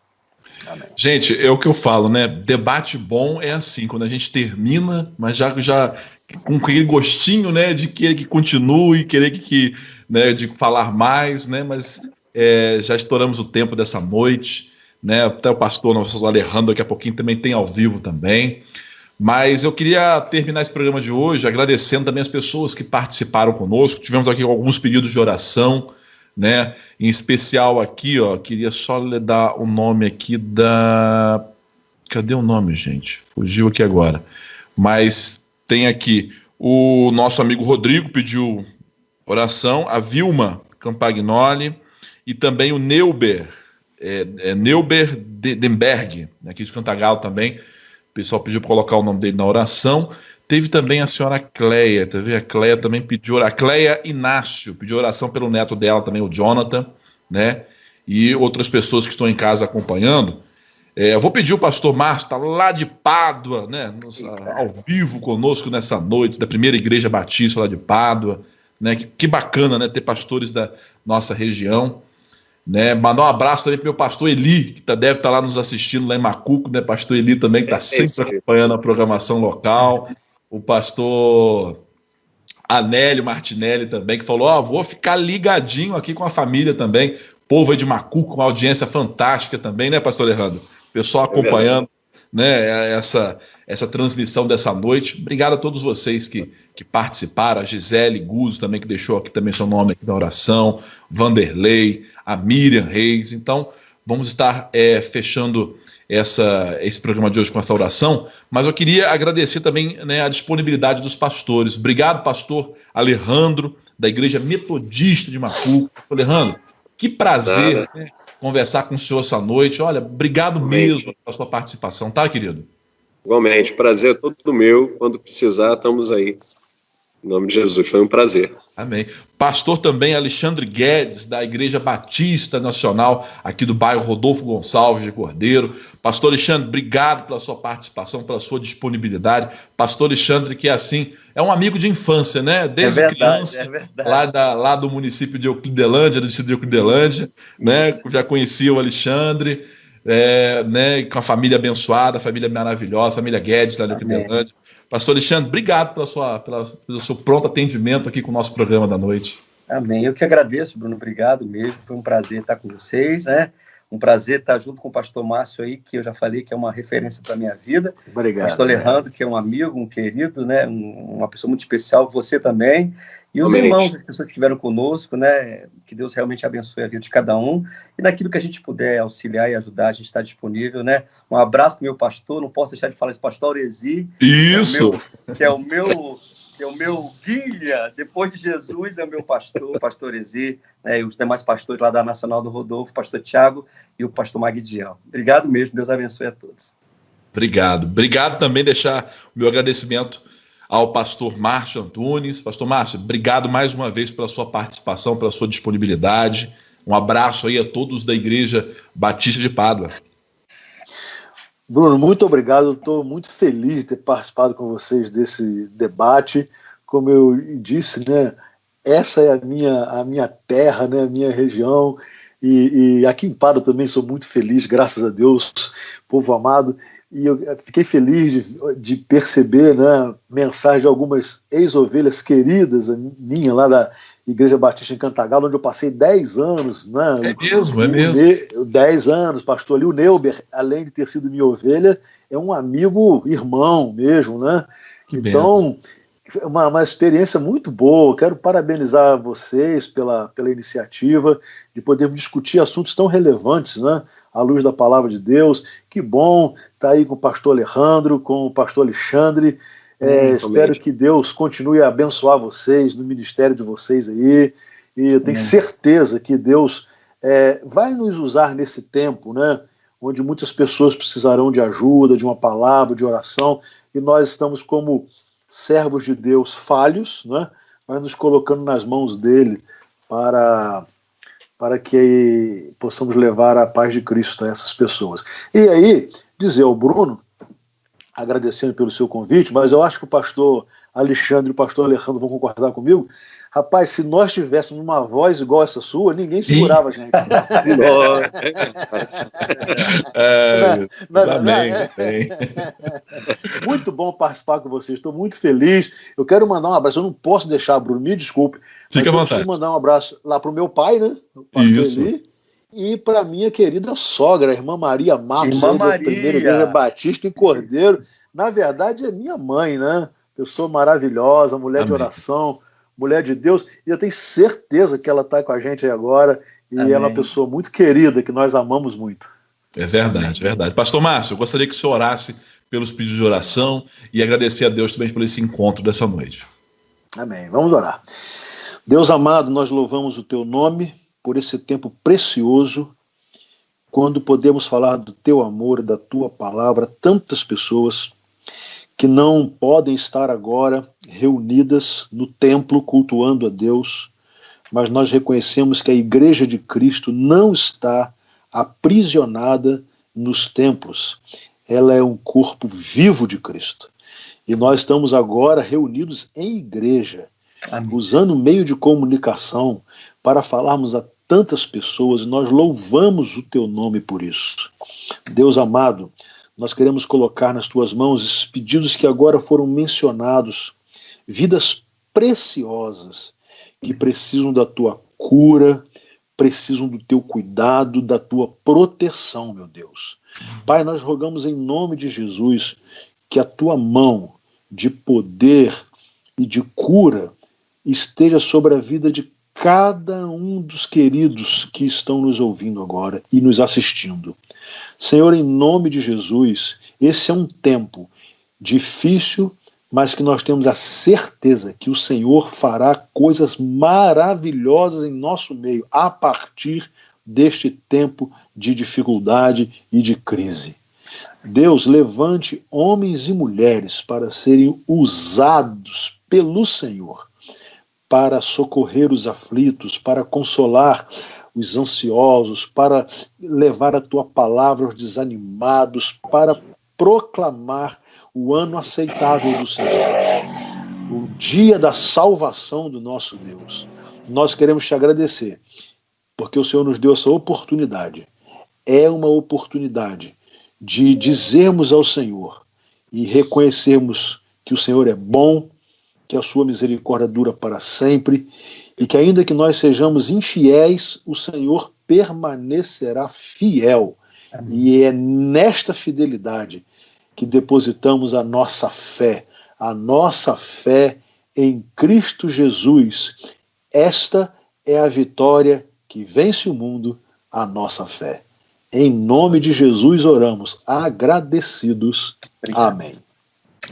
Amém. Gente, é o que eu falo, né? Debate bom é assim, quando a gente termina, mas já com aquele gostinho, né, de querer que continue, querer né, de falar mais, né? Mas já estouramos o tempo dessa noite, né? Até o pastor nosso Alejandro daqui a pouquinho também tem ao vivo também. Mas eu queria terminar esse programa de hoje agradecendo também as pessoas que participaram conosco. Tivemos aqui alguns pedidos de oração, né? Em especial aqui, ó, queria só lhe dar o nome aqui da... Cadê o nome, gente? Fugiu aqui agora. Mas tem aqui o nosso amigo Rodrigo pediu oração, a Vilma Campagnoli e também o Neuber, Neuber Denberg, aqui de Cantagalo também. O pessoal pediu para colocar o nome dele na oração. Teve também a senhora Cleia, tá vendo? A Cleia também pediu, a Cleia Inácio pediu oração pelo neto dela também, o Jonathan, né? E outras pessoas que estão em casa acompanhando. Eu vou pedir o pastor Márcio, está lá de Pádua, né? Ao vivo conosco nessa noite, da Primeira Igreja Batista lá de Pádua, né? Que bacana, né? Ter pastores da nossa região. Né, mandar um abraço também para o meu pastor Eli, que deve estar lá nos assistindo lá em Macuco, né? Pastor Eli também, que está sempre acompanhando a programação local. O pastor Anélio Martinelli também, que falou: vou ficar ligadinho aqui com a família também. Povo aí de Macuco, uma audiência fantástica também, né, pastor Alejandro? Pessoal acompanhando, né, essa transmissão dessa noite. Obrigado a todos vocês que participaram, a Gisele Guzzo também, que deixou aqui também seu nome aqui na oração, Vanderlei, a Miriam Reis. Então, vamos estar fechando esse programa de hoje com essa oração, mas eu queria agradecer também, né, a disponibilidade dos pastores. Obrigado, pastor Alejandro, da Igreja Metodista de Macuco. Alejandro, que prazer, né, conversar com o senhor essa noite. Olha, obrigado mesmo pela sua participação, tá, querido? Igualmente, prazer é todo meu. Quando precisar, estamos aí. Em nome de Jesus, foi um prazer. Amém. Pastor também Alexandre Guedes, da Igreja Batista Nacional, aqui do bairro Rodolfo Gonçalves de Cordeiro. Pastor Alexandre, obrigado pela sua participação, pela sua disponibilidade. Pastor Alexandre, que é um amigo de infância, né? Desde criança, lá do município de Euclidelândia, do distrito de Euclidelândia, né? Já conhecia o Alexandre, né? Com a família abençoada, a família maravilhosa, a família Guedes, lá de Euclidelândia. Pastor Alexandre, obrigado pelo seu pronto atendimento aqui com o nosso programa da noite. Amém. Eu que agradeço, Bruno. Obrigado mesmo. Foi um prazer estar com vocês, né? Um prazer estar junto com o pastor Márcio aí, que eu já falei que é uma referência para a minha vida. Obrigado. Pastor Alejandro, que é um amigo, um querido, né? Uma pessoa muito especial, você também. E os irmãos, as pessoas que estiveram conosco, né? Que Deus realmente abençoe a vida de cada um. E naquilo que a gente puder auxiliar e ajudar, a gente está disponível, né? Um abraço para o meu pastor, não posso deixar de falar esse pastor Auresi. Isso! Que é o meu guia, depois de Jesus, é o meu pastor, o pastor Auresi, né, e os demais pastores lá da Nacional do Rodolfo, o pastor Tiago e o pastor Magdiel. Obrigado mesmo, Deus abençoe a todos. Obrigado. Obrigado também, deixar o meu agradecimento ao pastor Márcio Antunes. Pastor Márcio, obrigado mais uma vez pela sua participação, pela sua disponibilidade. Um abraço aí a todos da Igreja Batista de Pádua. Bruno, muito obrigado. Estou muito feliz de ter participado com vocês desse debate. Como eu disse, né, essa é a minha terra, né, a minha região. E aqui em Pádua também sou muito feliz, graças a Deus, povo amado. E eu fiquei feliz de perceber, né, mensagem de algumas ex-ovelhas queridas minha lá da Igreja Batista em Cantagalo, onde eu passei 10 anos. Né, é mesmo. 10 anos, pastor ali. O Neuber, além de ter sido minha ovelha, é um amigo, irmão mesmo. Né? Então, uma experiência muito boa. Quero parabenizar vocês pela iniciativa de podermos discutir assuntos tão relevantes, né? À luz da palavra de Deus. Que bom estar aí com o pastor Alejandro, com o pastor Alexandre. Espero que Deus continue a abençoar vocês no ministério de vocês aí. E eu tenho certeza que Deus vai nos usar nesse tempo, né? Onde muitas pessoas precisarão de ajuda, de uma palavra, de oração. E nós estamos como servos de Deus falhos, né? Mas nos colocando nas mãos dele para que possamos levar a paz de Cristo a essas pessoas. E aí, dizer ao Bruno, agradecendo pelo seu convite, mas eu acho que o pastor Alexandre e o pastor Alejandro vão concordar comigo. Rapaz, se nós tivéssemos uma voz igual essa sua, ninguém segurava a gente. Amém. Muito bom participar com vocês, estou muito feliz. Eu quero mandar um abraço, eu não posso deixar, Bruno, me desculpe. Fique à vontade. Eu preciso mandar um abraço lá para o meu pai, né? O pastor Isso. Eli, E para minha querida sogra, a irmã Maria Marcos, Irmã da Primeira Igreja Batista em Cordeiro. Na verdade, é minha mãe, né? Pessoa maravilhosa, mulher Amém. de oração, mulher de Deus. E eu tenho certeza que ela está com a gente aí agora. E Amém. ela é uma pessoa muito querida, que nós amamos muito. É verdade, é verdade. Pastor Márcio, eu gostaria que o senhor orasse pelos pedidos de oração e agradecer a Deus também por esse encontro dessa noite. Amém. Vamos orar. Deus amado, nós louvamos o teu nome por esse tempo precioso, quando podemos falar do teu amor, da tua palavra, tantas pessoas que não podem estar agora reunidas no templo cultuando a Deus, mas nós reconhecemos que a Igreja de Cristo não está aprisionada nos templos. Ela é um corpo vivo de Cristo. E nós estamos agora reunidos em igreja, usando o meio de comunicação para falarmos a tantas pessoas. Nós louvamos o teu nome por isso. Deus amado, nós queremos colocar nas tuas mãos esses pedidos que agora foram mencionados, vidas preciosas que precisam da tua cura, precisam do teu cuidado, da tua proteção, meu Deus. Pai, nós rogamos em nome de Jesus que a tua mão de poder e de cura esteja sobre a vida de cada um dos queridos que estão nos ouvindo agora e nos assistindo. Senhor, em nome de Jesus, esse é um tempo difícil, mas que nós temos a certeza que o Senhor fará coisas maravilhosas em nosso meio a partir deste tempo de dificuldade e de crise. Deus, levante homens e mulheres para serem usados pelo Senhor, para socorrer os aflitos, para consolar os ansiosos, para levar a tua palavra aos desanimados, para proclamar o ano aceitável do Senhor, o dia da salvação do nosso Deus. Nós queremos te agradecer, porque o Senhor nos deu essa oportunidade. É uma oportunidade de dizermos ao Senhor e reconhecermos que o Senhor é bom, que a sua misericórdia dura para sempre e que ainda que nós sejamos infiéis, o Senhor permanecerá fiel. Amém. E é nesta fidelidade que depositamos a nossa fé em Cristo Jesus. Esta é a vitória que vence o mundo, a nossa fé. Em nome de Jesus oramos, agradecidos. Amém.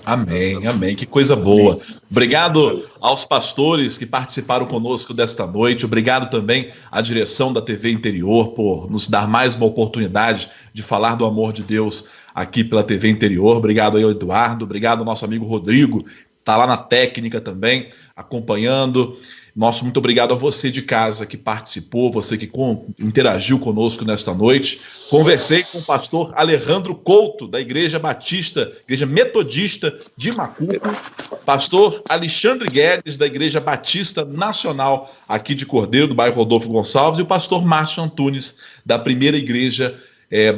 Amém, amém. Que coisa boa. Obrigado aos pastores que participaram conosco desta noite. Obrigado também à direção da TV Interior por nos dar mais uma oportunidade de falar do amor de Deus aqui pela TV Interior. Obrigado aí ao Eduardo. Obrigado ao nosso amigo Rodrigo, está lá na técnica também, acompanhando. Nosso muito obrigado a você de casa que participou, você que interagiu conosco nesta noite. Conversei com o pastor Alejandro Couto, da Igreja Batista, Igreja Metodista de Macuco, pastor Alexandre Guedes, da Igreja Batista Nacional, aqui de Cordeiro, do bairro Rodolfo Gonçalves, e o pastor Márcio Antunes, da Primeira Igreja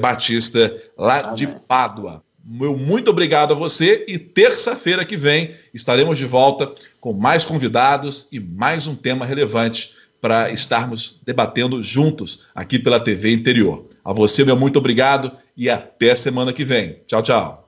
Batista, lá de Pádua. Meu muito obrigado a você e terça-feira que vem estaremos de volta com mais convidados e mais um tema relevante para estarmos debatendo juntos aqui pela TV Interior. A você, meu muito obrigado e até semana que vem. Tchau, tchau.